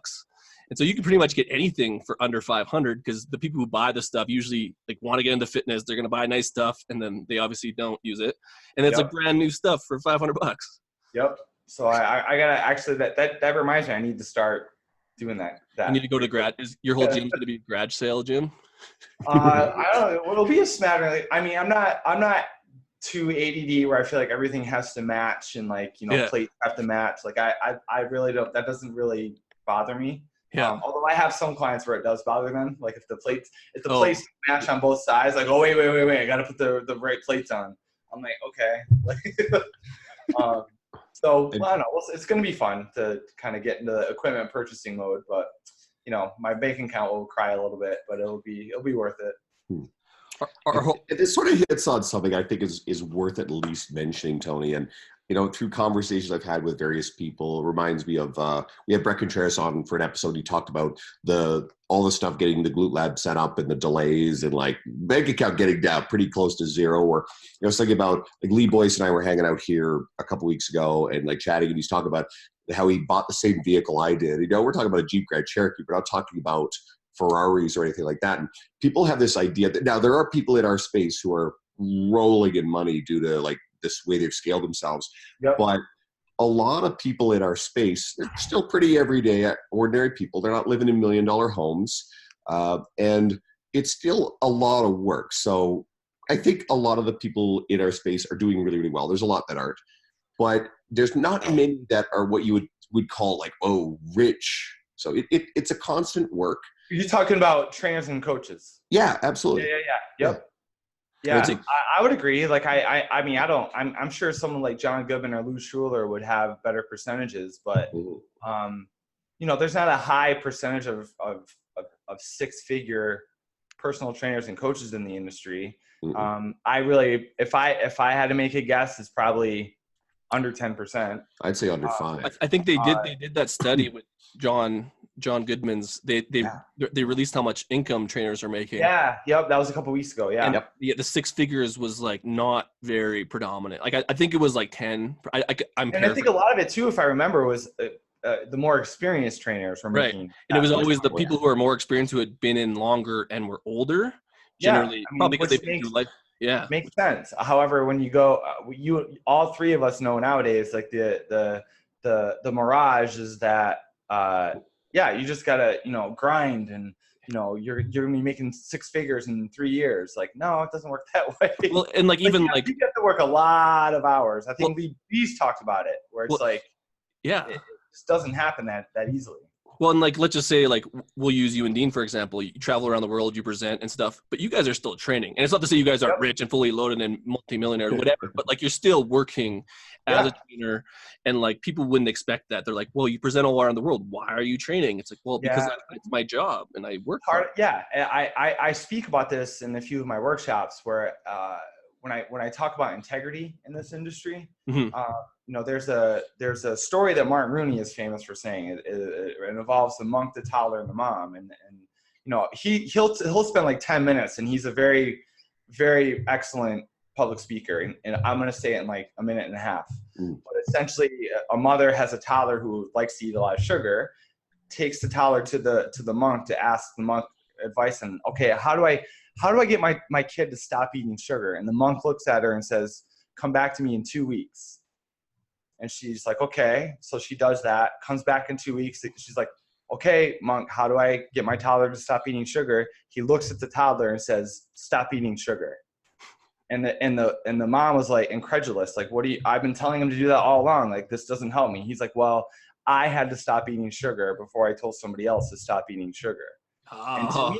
And so you can pretty much get anything for under 500 because the people who buy the stuff usually like want to get into fitness. They're going to buy nice stuff and then they obviously don't use it. And it's like brand new stuff for $500. Yep. So I gotta actually, that reminds me, I need to start doing that. You need to go to grad. Is your whole gym's going to be a garage sale gym? I don't know. It'll be a smattering. I mean, I'm not too ADD where I feel like everything has to match and like, plates have to match. Like I really don't, that doesn't really bother me. Yeah. Although I have some clients where it does bother them. Like if the plates match on both sides, like, oh, wait. I got to put the right plates on. I'm like, okay. So I don't know. It's going to be fun to kind of get into the equipment purchasing mode, but my bank account will cry a little bit, but it'll be worth it. It sort of hits on something I think is worth at least mentioning, Tony. And through conversations I've had with various people, it reminds me of we had Brett Contreras on for an episode. He talked about all the stuff getting the Glute Lab set up and the delays and like bank account getting down pretty close to zero. Or I was thinking about like Lee Boyce and I were hanging out here a couple weeks ago and like chatting, and he's talking about how he bought the same vehicle I did. We're talking about a Jeep Grand Cherokee, but I'm talking about Ferraris or anything like that. And people have this idea that now there are people in our space who are rolling in money due to like this way they've scaled themselves. Yep. But a lot of people in our space, they're still pretty everyday, ordinary people. They're not living in $1 million homes. And it's still a lot of work. So I think a lot of the people in our space are doing really, really well. There's a lot that aren't. But there's not many that are what you would call like, oh, rich. So it's a constant work. You're talking about trainers and coaches. Yeah, absolutely. Yeah. Yep. Yeah, I would agree. Like, I'm sure someone like John Goodman or Lou Schuler would have better percentages, but, there's not a high percentage of six-figure personal trainers and coaches in the industry. I really, if I had to make a guess, it's probably under 10%. I'd say under 5. I think they did that study with John John Goodman's, they released how much income trainers are making. Yeah. Yep. That was a couple weeks ago. Yeah. And the 6 figures was like not very predominant. Like I think it was like 10. I'm and I think a lot of it too, if I remember, was the more experienced trainers were making. Right. And it was always the people who are more experienced, who had been in longer and were older. Generally, probably because they've been through life. Yeah. Makes sense. However, when you go, all three of us know nowadays, like the mirage is that, you just gotta, grind, and you're gonna be making 6 figures in 3 years. Like, no, it doesn't work that way. Well, and like even you have to work a lot of hours. I think Lee's talked about it, where it's it just doesn't happen that easily. Well, and like, let's just say, like, we'll use you and Dean, for example. You travel around the world, you present and stuff, but you guys are still training. And it's not to say you guys aren't rich and fully loaded and multimillionaire or whatever, but like, you're still working as a trainer, and like, people wouldn't expect that. They're like, well, you present all around the world. Why are you training? It's like, well, because it's my job and I work hard. Yeah. I speak about this in a few of my workshops where, when I talk about integrity in this industry, there's a story that Martin Rooney is famous for saying. It involves the monk, the toddler, and the mom, and he'll spend like 10 minutes, and he's a very, very excellent public speaker, and I'm going to say it in like a minute and a half. But essentially, a mother has a toddler who likes to eat a lot of sugar, takes the toddler to the monk to ask the monk advice, and okay, how do I get my kid to stop eating sugar? And the monk looks at her and says, come back to me in 2 weeks. And she's like, okay. So she does that, comes back in 2 weeks. She's like, okay, monk, how do I get my toddler to stop eating sugar? He looks at the toddler and says, stop eating sugar. And the mom was like incredulous. Like, I've been telling him to do that all along. Like, this doesn't help me. He's like, well, I had to stop eating sugar before I told somebody else to stop eating sugar. And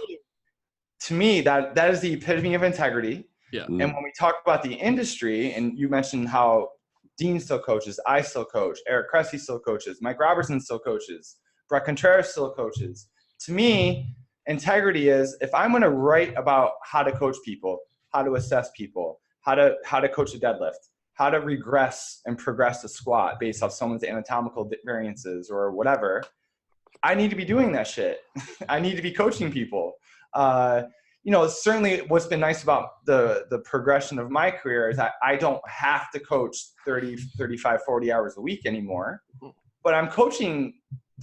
to me, that is the epitome of integrity. Yeah. And when we talk about the industry, and you mentioned how Dean still coaches, I still coach, Eric Cressy still coaches, Mike Robertson still coaches, Brett Contreras still coaches. To me, integrity is, if I'm going to write about how to coach people, how to assess people, how to coach a deadlift, how to regress and progress a squat based off someone's anatomical variances or whatever, I need to be doing that shit. I need to be coaching people. Certainly what's been nice about the progression of my career is I don't have to coach 30, 35, 40 hours a week anymore, but I'm coaching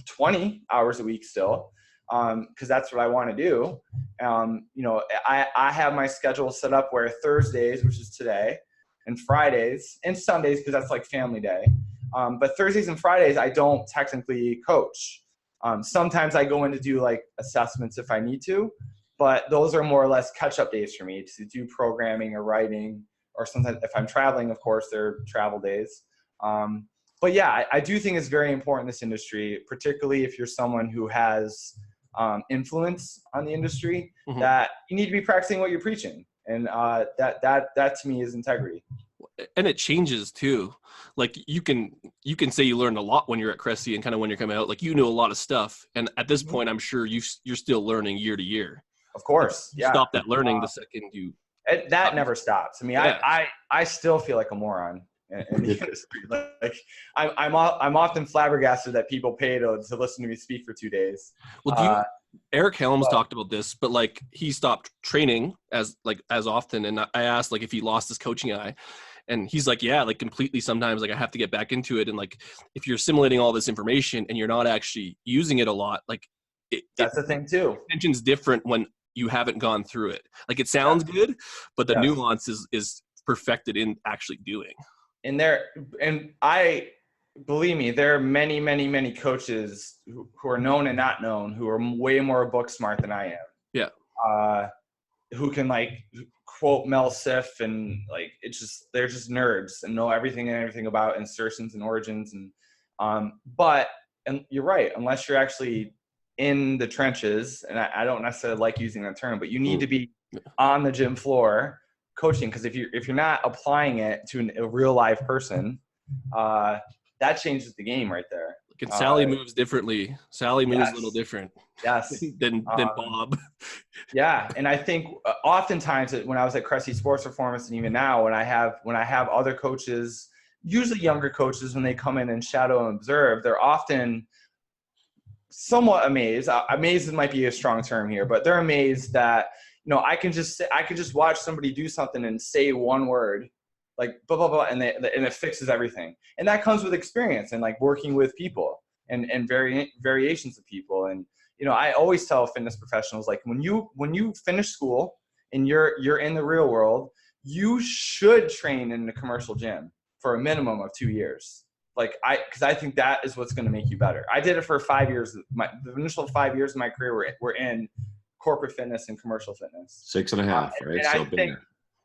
20 hours a week still, because that's what I want to do. I have my schedule set up where Thursdays, which is today, and Fridays and Sundays, because that's like family day. But Thursdays and Fridays, I don't technically coach. Sometimes I go in to do like assessments if I need to, but those are more or less catch-up days for me to do programming or writing, or sometimes if I'm traveling, of course, they're travel days. But yeah, I do think it's very important in this industry, particularly if you're someone who has influence on the industry, that you need to be practicing what you're preaching. And that to me is integrity. And it changes too. Like you can say you learned a lot when you're at Cressy and kind of when you're coming out, like, you know, a lot of stuff. And at this point, I'm sure you're still learning year to year. Of course. You stop that learning the second you. That never stops. I mean, I still feel like a moron in the industry. Like I'm often flabbergasted that people pay to listen to me speak for 2 days. Well, Eric Helms talked about this, but like he stopped training as often. And I asked like if he lost his coaching eye, and he's like, yeah, like completely. Sometimes like I have to get back into it. And like, if you're assimilating all this information and you're not actually using it a lot, like that's the thing too. Attention's different when you haven't gone through it. Like it sounds good, but the nuance is perfected in actually doing. And believe me, there are many, many, many coaches who are known and not known who are way more book smart than I am. Yeah. Who can like quote Mel Siff, and like they're just nerds and know everything about insertions and origins, and you're right, unless you're actually in the trenches, and I don't necessarily like using that term, but you need to be on the gym floor coaching, because if you're not applying it to a real live person, that changes the game right there. And Sally moves differently. Sally moves a little different. Yes. than Bob. Yeah, and I think oftentimes when I was at Cressy Sports Performance, and even now when I have other coaches, usually younger coaches, when they come in and shadow and observe, they're often somewhat amazed. Amazed might be a strong term here, but they're amazed that, I can just watch somebody do something and say one word, like blah blah blah, and it fixes everything. And that comes with experience and like working with people and variations of people. And I always tell fitness professionals, like, when you finish school and you're in the real world, you should train in a commercial gym for a minimum of 2 years. Because I think that is what's going to make you better. I did it for 5 years. The initial 5 years of my career were in corporate fitness and commercial fitness. 6.5, right?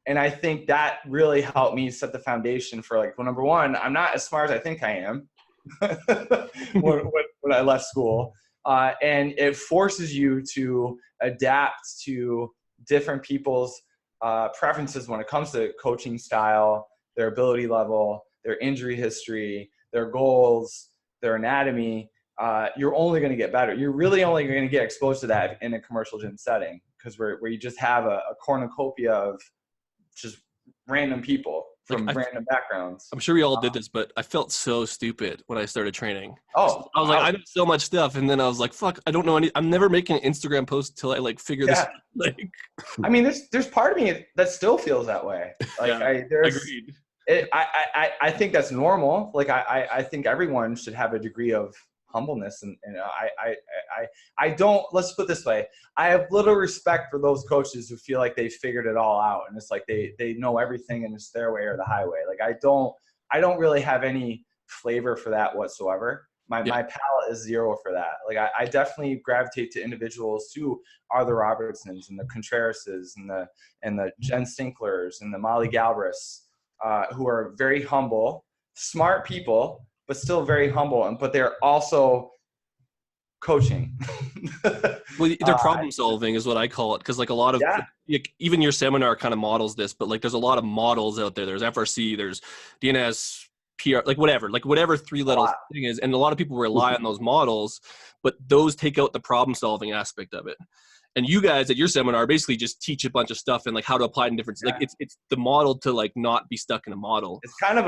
And I think that really helped me set the foundation for, like, well, number one, I'm not as smart as I think I am when I left school. And it forces you to adapt to different people's preferences when it comes to coaching style, their ability level, their injury history, their goals, their anatomy. You're only going to get better. You're really only going to get exposed to that in a commercial gym setting, because where you just have a cornucopia of just random people from random backgrounds. I'm sure we all did this, but I felt so stupid when I started training. Oh, I was like, I know so much stuff, and then I was like, fuck, I don't know any. I'm never making an Instagram post until I like figure this out. Like, I mean, there's part of me that still feels that way. Like, agreed. I think that's normal. Like, I think everyone should have a degree of humbleness, and I don't, let's put it this way, I have little respect for those coaches who feel like they figured it all out and it's like they know everything and it's their way or the highway. Like, I don't really have any flavor for that whatsoever. My palate is zero for that. Like, I definitely gravitate to individuals who are the Robertsons and the Contrerases and the Jen Stinklers and the Molly Galbraiths, who are very humble, smart people, but still very humble, but they're also coaching. Well, they're problem solving is what I call it, because like a lot of even your seminar kind of models this, but like there's a lot of models out there. There's FRC, there's DNS, PR, like whatever three-letter thing is, and a lot of people rely on those models, but those take out the problem solving aspect of it. And you guys at your seminar basically just teach a bunch of stuff and like how to apply it in different, like it's the model to like not be stuck in a model. It's kind of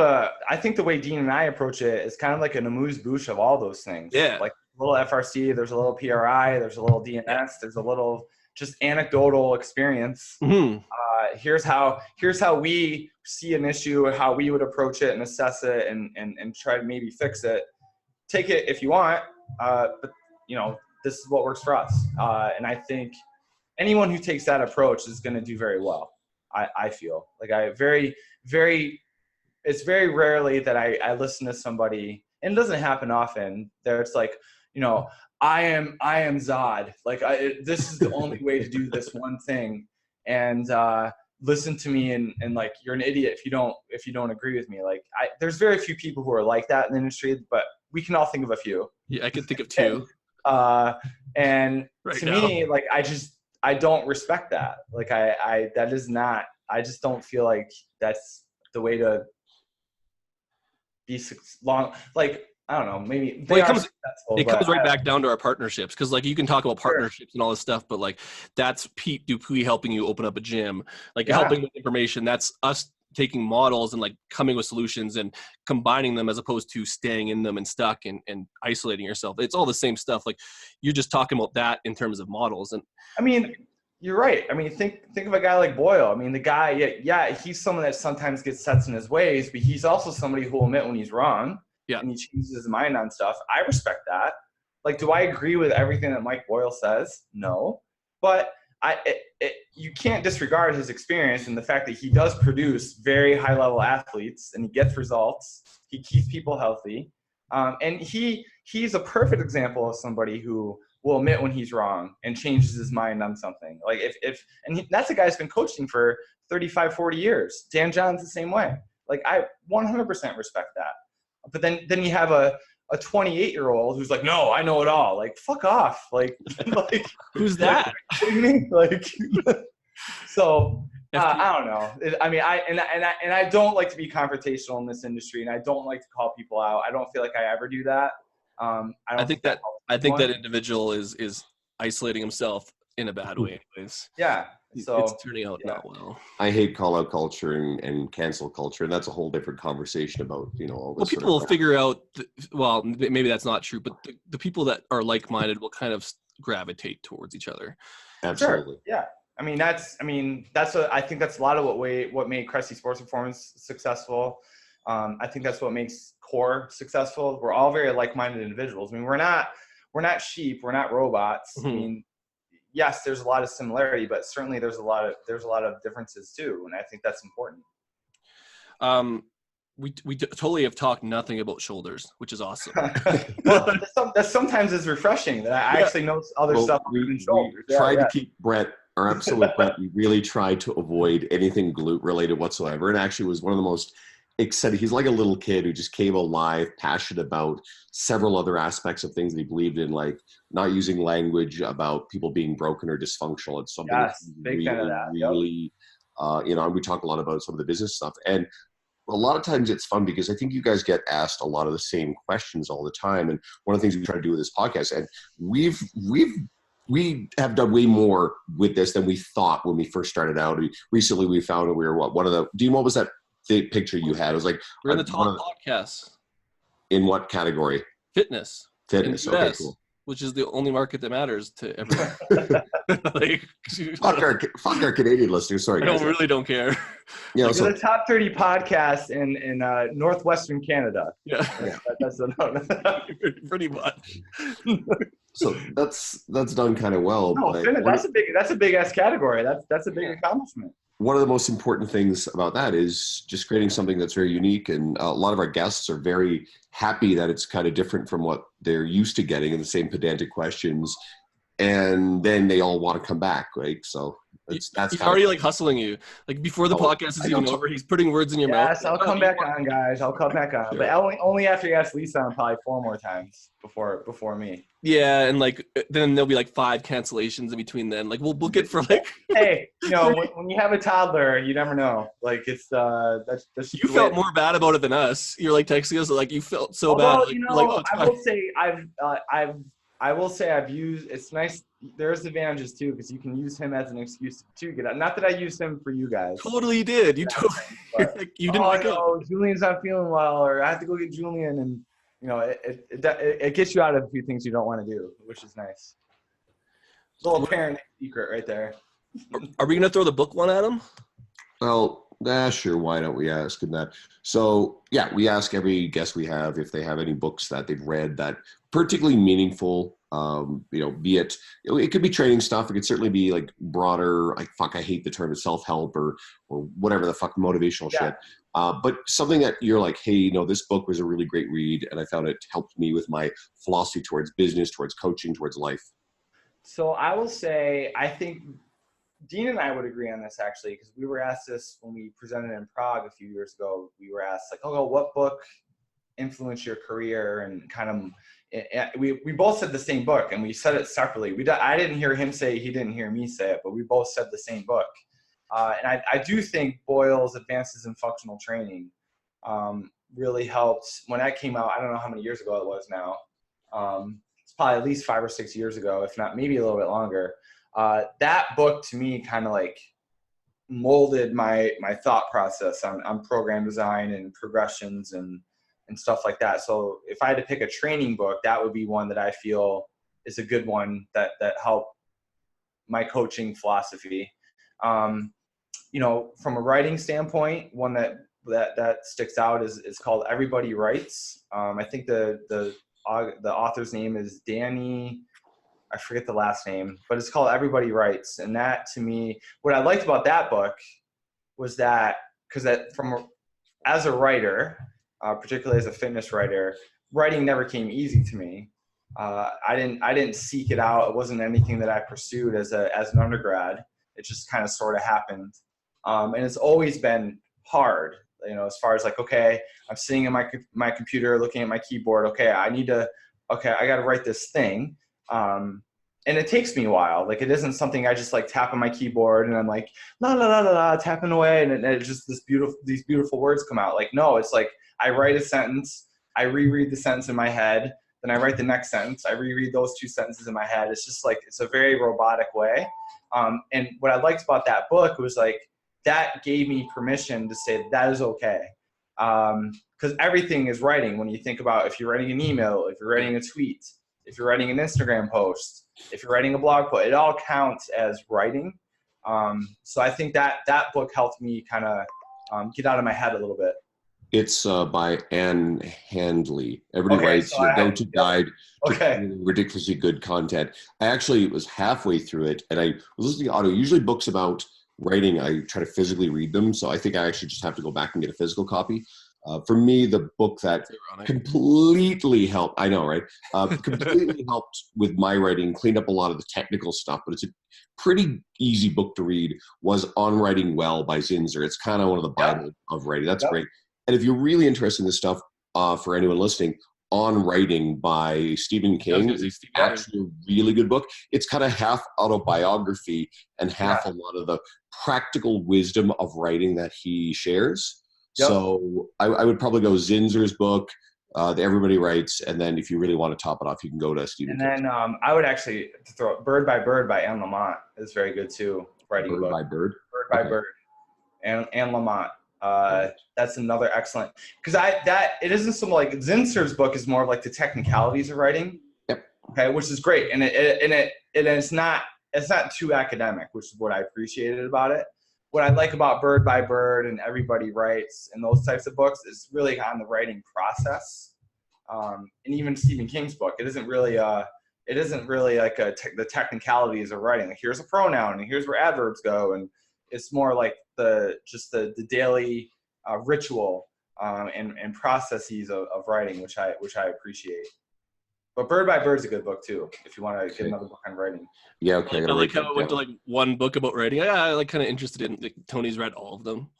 I think the way Dean and I approach it is kind of like an amuse-bouche of all those things. Yeah. Like a little FRC, there's a little PRI, there's a little DNS, there's a little just anecdotal experience. Mm-hmm. Here's how we see an issue, how we would approach it and assess it and try to maybe fix it. Take it if you want, but this is what works for us. And I think anyone who takes that approach is going to do very well. I feel like it's very rarely that I listen to somebody, and it doesn't happen often, that it's like, I am Zod. Like, this is the only way to do this one thing. And listen to me and like, you're an idiot if you don't agree with me. Like, there's very few people who are like that in the industry, but we can all think of a few. Yeah, I can think of two. And right to now. me, like, I don't respect that. Like, I just don't feel like that's the way to be long. Like, I don't know, maybe it comes right back down to our partnerships. Cause like you can talk about partnerships and all this stuff, but like that's Pete Dupuis helping you open up a gym, like helping with information. That's us taking models and like coming with solutions and combining them as opposed to staying in them and stuck and isolating yourself. It's all the same stuff. Like you're just talking about that in terms of models. And I mean, you're right. I mean, think of a guy like Boyle. I mean, the guy, he's someone that sometimes gets sets in his ways, but he's also somebody who will admit when he's wrong. Yeah. And he changes his mind on stuff. I respect that. Like, do I agree with everything that Mike Boyle says? No. But you can't disregard his experience and the fact that he does produce very high-level athletes and he gets results. He keeps people healthy. And he's a perfect example of somebody who will admit when he's wrong and changes his mind on something. Like, that's a guy who's been coaching for 35, 40 years. Dan John's the same way. Like, I 100% respect that. But then you have a 28-year-old who's like, no, I know it all. Like, fuck off. Like who's that? Like, so I don't know. I mean, I don't like to be confrontational in this industry, and I don't like to call people out. I don't feel like I ever do that. I think that individual is isolating himself in a bad way anyways. Yeah. So it's turning out not well. I hate call out culture and cancel culture, and that's a whole different conversation about, all this. Well, people will figure out, well, maybe that's not true, but the people that are like-minded will kind of gravitate towards each other. Absolutely. Sure. Yeah. I think that's a lot of what made Cressy Sports Performance successful. I think that's what makes Core successful. We're all very like-minded individuals. I mean, we're not sheep. We're not robots. Mm-hmm. I mean, yes, there's a lot of similarity, but certainly there's a lot of differences too. And I think that's important. We totally have talked nothing about shoulders, which is awesome. Well, that sometimes is refreshing that I actually know other stuff than shoulders. We tried to keep Brett, our episode with Brett, we really tried to avoid anything glute related whatsoever. And actually was one of the most excited. He's like a little kid who just came alive, passionate about several other aspects of things that he believed in, like not using language about people being broken or dysfunctional. It's something big fan of that. Really, and we talk a lot about some of the business stuff. And a lot of times it's fun because I think you guys get asked a lot of the same questions all the time. And one of the things we try to do with this podcast, and we have done way more with this than we thought when we first started out. Recently we found that we were Dean, what was that picture you had? It was like, we're in the top podcasts. In what category? Fitness. Fitness. Okay, cool. Which is the only market that matters to everyone. Fuck our Canadian listeners. Sorry, guys. I really don't care. We're the top 30 podcasts in northwestern Canada. Yeah. That's pretty much. So that's done kind of well. No, that's a big ass category. That's a big accomplishment. One of the most important things about that is just creating something that's very unique. And a lot of our guests are very happy that it's kind of different from what they're used to getting in the same pedantic questions. And then they all want to come back, right? So he's already like hustling you. Like before the podcast is even over, he's putting words in your mouth. Yes, I'll come back on, guys. I'll come back on. But only after you ask Lisa on probably 4 more times before me. Yeah, and like then there'll be like 5 cancellations in between then. Like we'll book it for like hey, when you have a toddler, you never know. Like it's that's you felt more bad about it than us. You're like texting us like you felt so bad. I will say I've used, it's nice. There's advantages too, because you can use him as an excuse to get out. Not that I used him for you guys. Totally did. You totally, you didn't. Julian's not feeling well, or I have to go get Julian. And, it gets you out of a few things you don't want to do, which is nice. Little parent secret right there. Are we going to throw the book one at him? Well, sure. Why don't we ask him that? So, yeah, we ask every guest we have if they have any books that they've read that particularly meaningful. Be it, it could be training stuff. It could certainly be like broader, like, I hate the term self-help or whatever the fuck motivational shit. But something that you're like, hey, this book was a really great read, and I found it helped me with my philosophy towards business, towards coaching, towards life. So I will say, I think Dean and I would agree on this actually, because we were asked this when we presented in Prague a few years ago. We were asked like, what book influenced your career? And kind of, we both said the same book, and we said it separately. I didn't hear him say, he didn't hear me say it, but we both said the same book. And I do think Boyle's Advances in Functional Training really helped. When that came out, I don't know how many years ago it was now. It's probably at least 5 or 6 years ago, if not maybe a little bit longer. That book to me kind of like molded my thought process on program design and progressions and stuff like that. So if I had to pick a training book, that would be one that I feel is a good one that helped my coaching philosophy. From a writing standpoint, one that sticks out is called Everybody Writes. I think the author's name is Danny. I forget the last name, but it's called Everybody Writes. And that, to me, what I liked about that book was that, as a writer, particularly as a fitness writer, writing never came easy to me. I didn't seek it out. It wasn't anything that I pursued as an undergrad. It just kind of sort of happened. And it's always been hard, as far as like, okay, I'm sitting in my computer, looking at my keyboard. Okay, I got to write this thing. And it takes me a while. Like, it isn't something I just like tap on my keyboard and I'm like, la, la, la, la, la, tapping away. And it's just these beautiful words come out. Like, no, it's like I write a sentence, I reread the sentence in my head, then I write the next sentence. I reread those 2 sentences in my head. It's just like, it's a very robotic way. And what I liked about that book was like, that gave me permission to say that is okay. Because everything is writing. When you think about, if you're writing an email, if you're writing a tweet, if you're writing an Instagram post, if you're writing a blog post, it all counts as writing. So I think that book helped me kind of get out of my head a little bit. It's by Anne Handley. Everybody writes so your go-to guide Okay. to ridiculously good content. I actually was halfway through it, and I was listening to audio. Usually books about writing, I try to physically read them, so I think I actually just have to go back and get a physical copy. For me, the book that completely helped, I know, right? Completely helped with my writing, cleaned up a lot of the technical stuff, but it's a pretty easy book to read, was On Writing Well by Zinzer. It's kind of one of the Bible of writing. That's great. And if you're really interested in this stuff, for anyone listening, On Writing by Stephen King is actually a really good book. It's kind of half autobiography and half a lot of the practical wisdom of writing that he shares. So I would probably go Zinzer's book, Everybody Writes, and then if you really want to top it off, you can go to Stephen King. And then I would actually throw Bird by Bird by Anne Lamott is very good too. Writing book. By Bird? Bird by Bird. Anne Lamott. That's another excellent, because it isn't some like Zinzer's book is more of like the technicalities of writing. Okay, which is great, and it's not too academic, which is what I appreciated about it. What I like about Bird by Bird and Everybody Writes and those types of books is really on the writing process. And even Stephen King's book, it isn't really like the technicalities of writing. Like, here's a pronoun and here's where adverbs go, and it's more like the daily ritual and processes of writing, which I appreciate. But Bird by Bird is a good book too, if you want to get another book on writing. Yeah, okay. I like how it went to like one book about writing. I like kind of interested in, like, Tony's read all of them.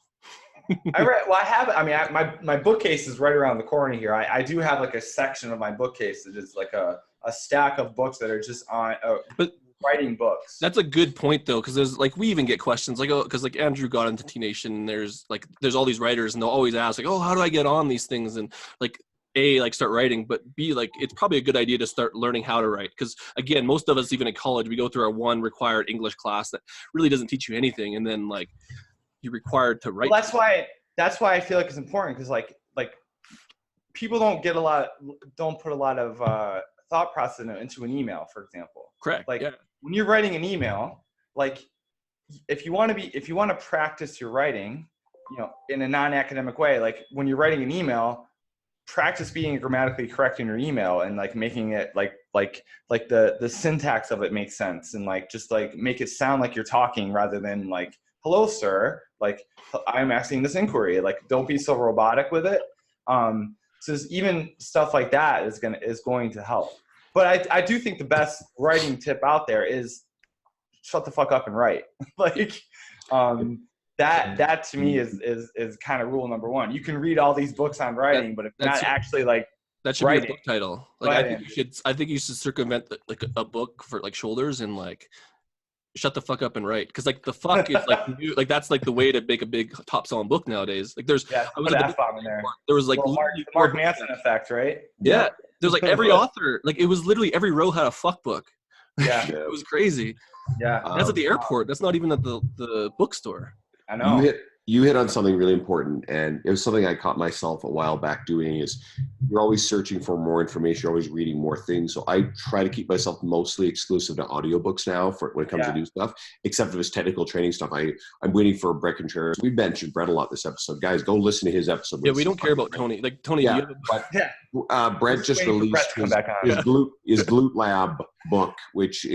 I have. I mean, my bookcase is right around the corner here. I do have like a section of my bookcase that is like a stack of books that are just on writing books. That's a good point though, because there's like, we even get questions like, oh, because like Andrew got into T Nation, and there's all these writers, and they'll always ask like, oh, how do I get on these things? And like, A, like start writing, but B, like it's probably a good idea to start learning how to write, because again, most of us, even in college, we go through our one required English class that really doesn't teach you anything, and then like you're required to write. Well, that's why I feel like it's important, because like people don't put a lot of thought process into an email, for example. Correct. Like when you're writing an email, like if you want to practice your writing, you know, in a non-academic way, like when you're writing an email, practice being grammatically correct in your email and like making it like the syntax of it makes sense, and like just like make it sound like you're talking rather than like, hello sir, like I'm asking this inquiry. Like, don't be so robotic with it. So even stuff like that is going to help. But I do think the best writing tip out there is shut the fuck up and write. Like that to me is kind of rule number one. You can read all these books on writing, but if not actually like that should writing, be a book title. Like I think you should circumvent like a book for like shoulders and like shut the fuck up and write, because like the fuck is like new, like that's like the way to make a big top selling book nowadays. Like there's I was at the F-bomb in there. There was like the Mark Manson effect, right? Yeah. There's like every author, like it was literally every row had a fuck book. Yeah. It was crazy. Yeah. That's at the airport. That's not even at the bookstore. I know. You hit on something really important, and it was something I caught myself a while back doing. Is you're always searching for more information, you're always reading more things. So I try to keep myself mostly exclusive to audiobooks now for when it comes to new stuff, except for this technical training stuff. I'm waiting for Brett Contreras. We mentioned Brett a lot this episode. Guys, go listen to his episode. Yeah, we don't care about Tony. Like Tony, do you have Brett just released his Glute Lab book, which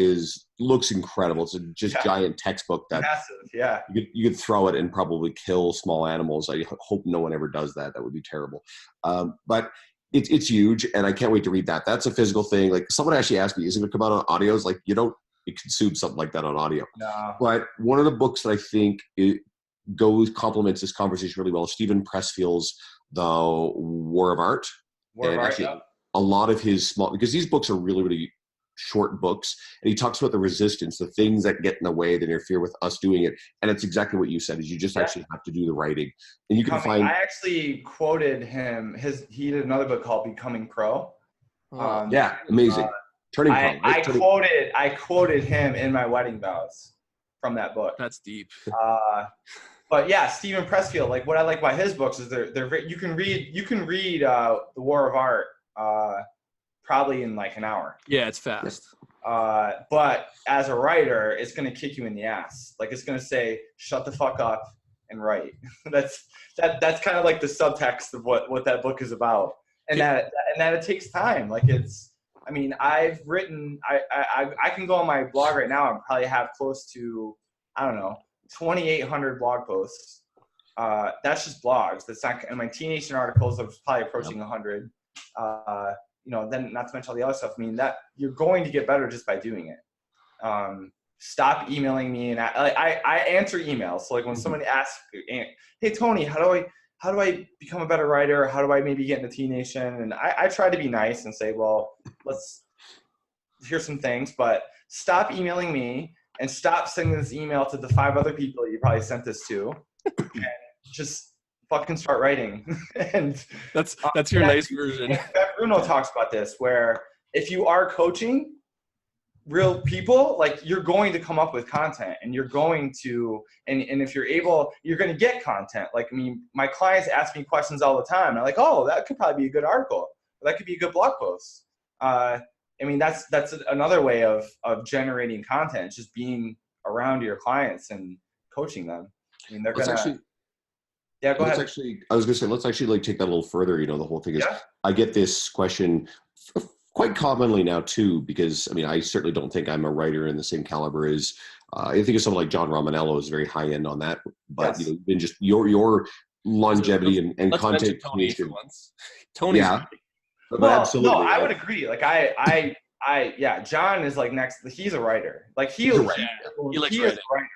looks incredible. It's a giant textbook that massive. Yeah, you could throw it and probably kill small animals. I hope no one ever does that. That would be terrible. But it's huge, and I can't wait to read that. That's a physical thing. Like someone actually asked me, is it going to come out on audios? Like you consume something like that on audio. No. But one of the books that I think complements this conversation really well is Stephen Pressfield's The War of Art. A lot of his because these books are really, really short books, and he talks about the resistance, the things that get in the way that interfere with us doing it. And it's exactly what you said, is you just actually have to do the writing. And you can find. I actually quoted him. He did another book called Becoming Pro. Yeah, amazing. Turning point. I quoted him in my wedding vows from that book. That's deep. But yeah, Stephen Pressfield, like what I like about his books is they're you can read The War of Art probably in like an hour. Yeah, it's fast. But as a writer, it's going to kick you in the ass. Like it's going to say, shut the fuck up and write. that's kind of like the subtext of what that book is about. And that it takes time. Like I've written, I can go on my blog right now and probably have close to, I don't know, 2,800 blog posts. That's just blogs. That's not, and my Teen Nation articles are probably approaching 100. Then not to mention all the other stuff. I mean, that you're going to get better just by doing it. Stop emailing me, and I answer emails. So like when somebody asks, "Hey Tony, how do I become a better writer? How do I maybe get into Teen Nation?" And I try to be nice and say, "Well, here's some things, but stop emailing me and stop sending this email to the 5 other people you probably sent this to, and just fucking start writing." And that's your nice version. Bruno talks about this, where if you are coaching real people, like you're going to come up with content, and you're going to, and if you're able, you're going to get content. Like, I mean, my clients ask me questions all the time. I'm like, oh, that could probably be a good article. That could be a good blog post. I mean, that's another way of generating content, just being around your clients and coaching them. I mean, they're going to. Yeah, go ahead. I was going to say, let's actually like take that a little further. You know, the whole thing is, I get this question quite commonly now too, because I mean, I certainly don't think I'm a writer in the same caliber as, I think of someone like John Romanello is very high end on that, but you know, then just your longevity and content Tony for once. Tony's yeah, but absolutely. No, I would agree. Like John is like he's a writer. Like he is a writer.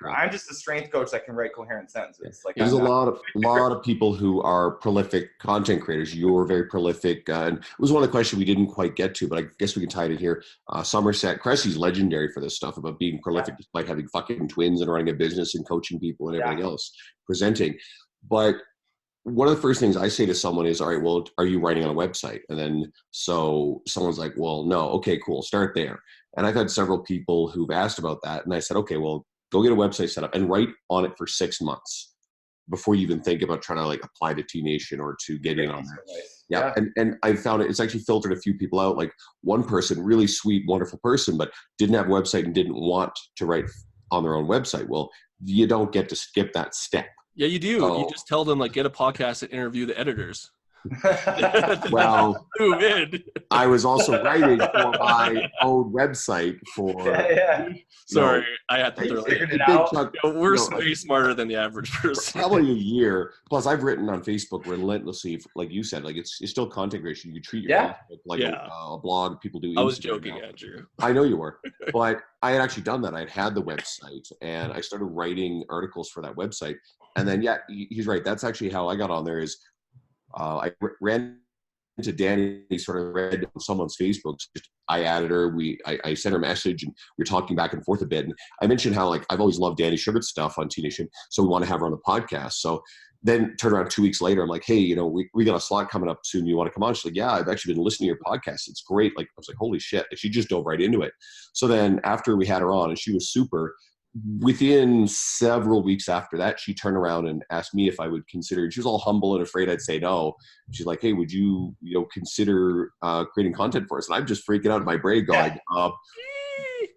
I'm just a strength coach that can write coherent sentences. Like there's a lot of people who are prolific content creators. You're very prolific, and it was one of the questions we didn't quite get to, but I guess we can tie it in here. Somerset Cressy's legendary for this stuff about being prolific, despite having fucking twins and running a business and coaching people and everything else, presenting. But one of the first things I say to someone is, all right, well, are you writing on a website? And then so someone's like, well, no. Okay, cool. Start there. And I've had several people who've asked about that. And I said, okay, well, go get a website set up and write on it for 6 months before you even think about trying to like apply to Teen Nation or to get in on that. Yeah. And I found it's actually filtered a few people out. Like one person, really sweet, wonderful person, but didn't have a website and didn't want to write on their own website. Well, you don't get to skip that step. Yeah, you do. You just tell them, like, get a podcast and interview the editors. Well, move I was also writing for my own website for. Sorry, I had to throw it out. We're way smarter than the average person. Probably a year. Plus, I've written on Facebook relentlessly, like you said. Like it's still content creation. You treat your Facebook like a blog. People do. I was joking, Andrew. I know you were, but I had actually done that. I had the website, and I started writing articles for that website. And then, he's right. That's actually how I got on there. Is I ran into Danny, sort of read on someone's Facebook. I added her. I sent her a message, and we were talking back and forth a bit. And I mentioned how like I've always loved Danny Sugar's stuff on Teen Nation, so we want to have her on the podcast. So then turned around 2 weeks later, I'm like, hey, you know, we got a slot coming up soon. You want to come on? She's like, yeah, I've actually been listening to your podcast. It's great. Like I was like, holy shit. And she just dove right into it. So then after we had her on, and she was super. Within several weeks after that, she turned around and asked me if I would consider, and she was all humble and afraid I'd say no. She's like, hey, would you consider creating content for us? And I'm just freaking out in my brain going,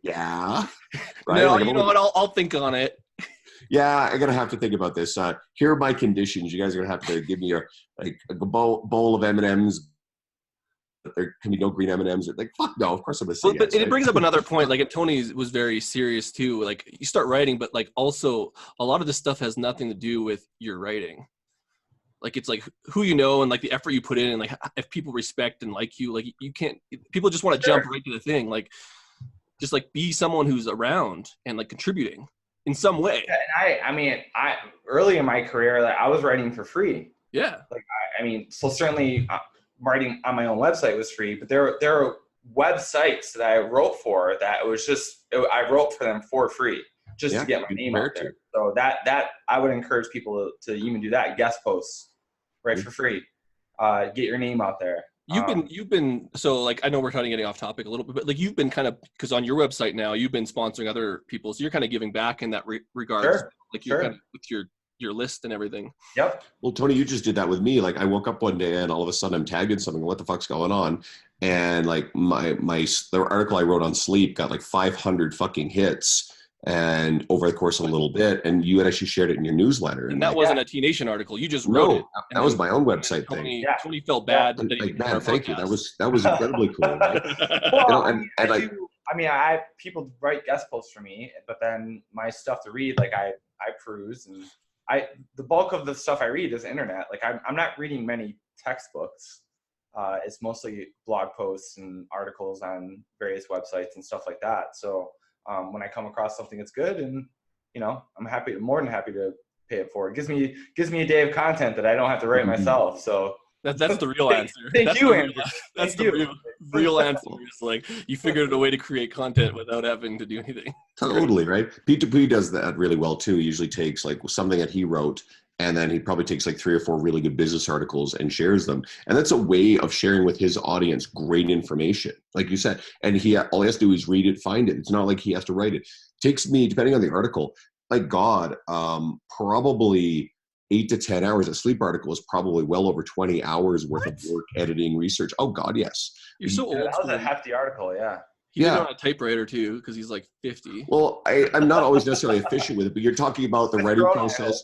yeah. Right? No, like, you know what? I'll think on it. Yeah, I'm going to have to think about this. Here are my conditions. You guys are going to have to give me a bowl of M&Ms. There can be no green M&Ms. Like, fuck no, of course I'm going to say But it brings up another point. Like, Tony was very serious too. Like, you start writing, but like also a lot of this stuff has nothing to do with your writing. Like, it's like who you know and like the effort you put in, and like if people respect and like you, like you can't. People just want to jump right to the thing. Like, just like be someone who's around and like contributing in some way. And I mean, early in my career, like, I was writing for free. Yeah. Like, so certainly. Writing on my own website was free, but there are websites that I wrote for that it was just I wrote for them for free just to get my name out there. So that I would encourage people to even do that. Guest posts, right, for free. Get your name out there. You've been so like, I know we're kind of getting off topic a little bit, but like you've been kind of, because on your website now you've been sponsoring other people, so you're kind of giving back in that regard. Sure. Like you're kind of with your list and everything. Yep. Well, Tony, you just did that with me. Like I woke up one day and all of a sudden I'm tagged in something. What the fuck's going on? And like the article I wrote on sleep got like 500 fucking hits, and over the course of a little bit, and you had actually shared it in your newsletter. And that wasn't a T Nation article. You just wrote it. That was my own website thing. Tony felt bad. Like, man, thank you. That was incredibly cool. Right? Well, I people write guest posts for me, but then my stuff to read, like I peruse, and the bulk of the stuff I read is internet. Like I'm not reading many textbooks. It's mostly blog posts and articles on various websites and stuff like that. So when I come across something that's good, and I'm more than happy to pay it forward. It gives me a day of content that I don't have to write myself. So that's the real answer. Thank you, Andrew. That's the real answer. It's like you figured out a way to create content without having to do anything. Totally, right? P2P does that really well too. He usually takes like something that he wrote, and then he probably takes like 3 or 4 really good business articles and shares them. And that's a way of sharing with his audience great information, like you said. And all he has to do is read it, find it. It's not like he has to write it. Takes me, depending on the article, like God, probably 8 to 10 hours. A sleep article is probably well over 20 hours worth of work, editing, research. Oh God, yes. You're so old. That was a hefty article, yeah. He did it on a typewriter too, because he's like 50. Well, I'm not always necessarily efficient with it, but you're talking about the writing process.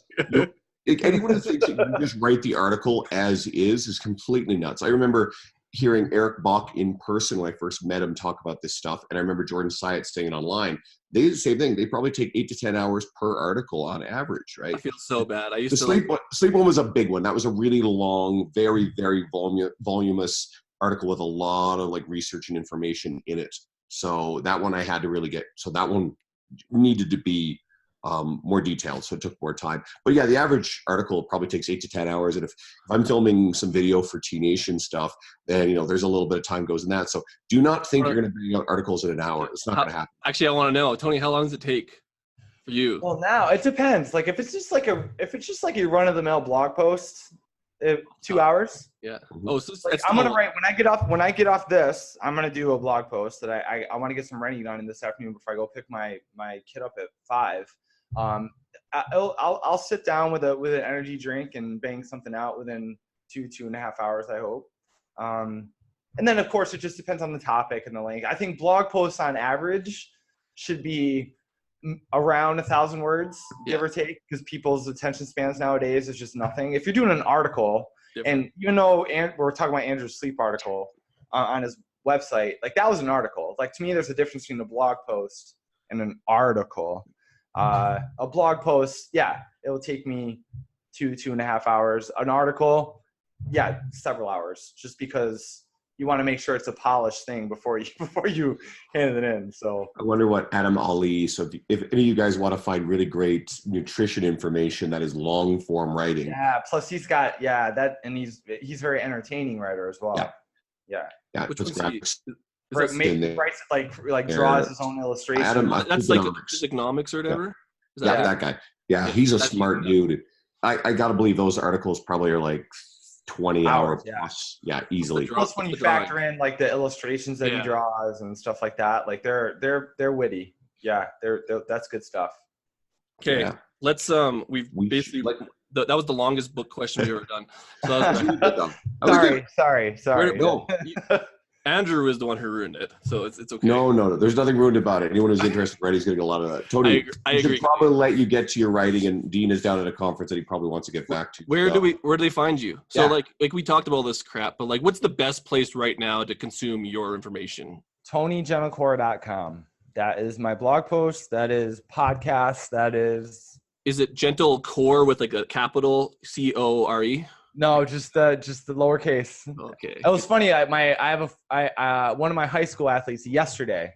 And one of the things that you just write the article as is completely nuts. I remember hearing Eric Bach in person when I first met him talk about this stuff. And I remember Jordan Syatt saying it online. They do the same thing. They probably take 8 to 10 hours per article on average, right? I feel so bad. I used to sleep one was a big one. That was a really long, very, very voluminous article with a lot of like research and information in it. So that one I had to really get. So that one needed to be more detailed, so it took more time. But yeah, the average article probably takes 8 to 10 hours. And if I'm filming some video for T Nation stuff, then there's a little bit of time goes in that. So do not think you're going to bring out articles in an hour. It's not going to happen. Actually, I want to know, Tony, how long does it take for you? Well, now it depends. Like if it's just like a run of the mill blog post, 2 hours. Yeah. Oh, so like I'm gonna write when I get off this. I'm gonna do a blog post that I want to get some writing done in this afternoon before I go pick my kid up at 5. I'll sit down with an energy drink and bang something out within 2.5 hours, I hope. And then of course it just depends on the topic and the length. I think blog posts on average should be around 1,000 words, give or take, because people's attention spans nowadays is just nothing. If you're doing an article, and we're talking about Andrew's sleep article on his website, like that was an article. Like to me, there's a difference between a blog post and an article. A blog post, yeah, it will take me 2.5 hours. An article, yeah, several hours, just because you want to make sure it's a polished thing before you hand it in. So I wonder what Adam Ali. So if any of you guys want to find really great nutrition information that is long form writing, yeah. Plus he's got that, and he's very entertaining writer as well. Yeah. Which one's writes like draws his own illustrations. Adam, that's like physiognomics or whatever. Yeah, that guy. Yeah, he's a smart dude. I gotta believe those articles probably are like 20 hours plus. Yeah, easily. Plus when you factor in like the illustrations that he draws and stuff like that, like they're witty. Yeah, that's good stuff. Okay, let's we've basically that was the longest book question we've ever done. So sorry. No. Andrew is the one who ruined it, so it's okay. No. There's nothing ruined about it. Anyone who's interested in writing is getting a lot of that. Tony, I agree. Should probably let you get to your writing, and Dean is down at a conference that he probably wants to get back to. Where do they find you? So like we talked about all this crap, but like what's the best place right now to consume your information? TonyGentilcore.com. That is my blog post. That is podcast. That is. Is it Gentilcore with like a capital CORE? No, just the lowercase. Okay. It was funny. One of my high school athletes yesterday.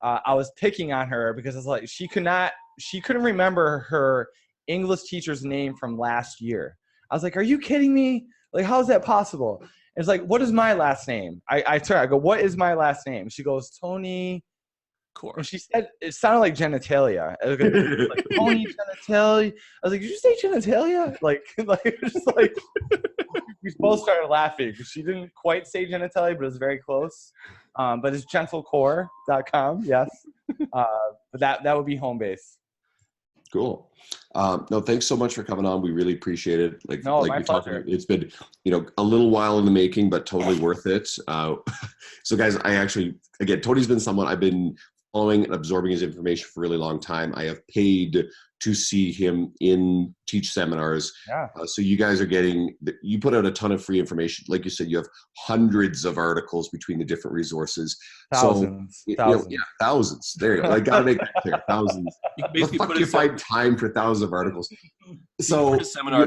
I was picking on her because it's like she couldn't remember her English teacher's name from last year. I was like, "Are you kidding me? Like, how is that possible?" And it's like, "What is my last name?" I go, "What is my last name?" She goes, "Tony." And she said it sounded like genitalia. Like Tony genitalia. I was like, "Did you say genitalia?" Like just like we both started laughing. She didn't quite say genitalia, but it was very close. But it's gentlecore.com, yes. But that would be home base. Cool. No, thanks so much for coming on. We really appreciate it. Like my pleasure. It's been, a little while in the making, but totally worth it. So guys, Tony's been someone I've been following and absorbing his information for a really long time. I have paid to see him teach seminars. Yeah. So you guys you put out a ton of free information. Like you said, you have hundreds of articles between the different resources. Thousands. Thousands. There you go. I gotta make that clear. Thousands. You you find time for thousands of articles? So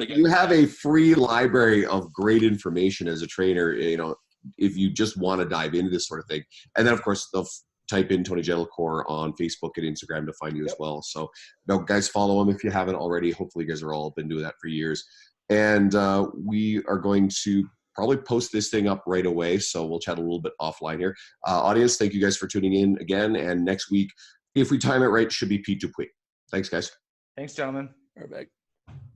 you have a free library of great information as a trainer, if you just want to dive into this sort of thing. And then of course they'll type in Tony Gentilcore on Facebook and Instagram to find you as well. So guys, follow him if you haven't already. Hopefully you guys are all been doing that for years. And we are going to probably post this thing up right away. So we'll chat a little bit offline here. Audience, thank you guys for tuning in again. And next week, if we time it right, should be Pete Dupuis. Thanks, guys. Thanks, gentlemen. All right, back.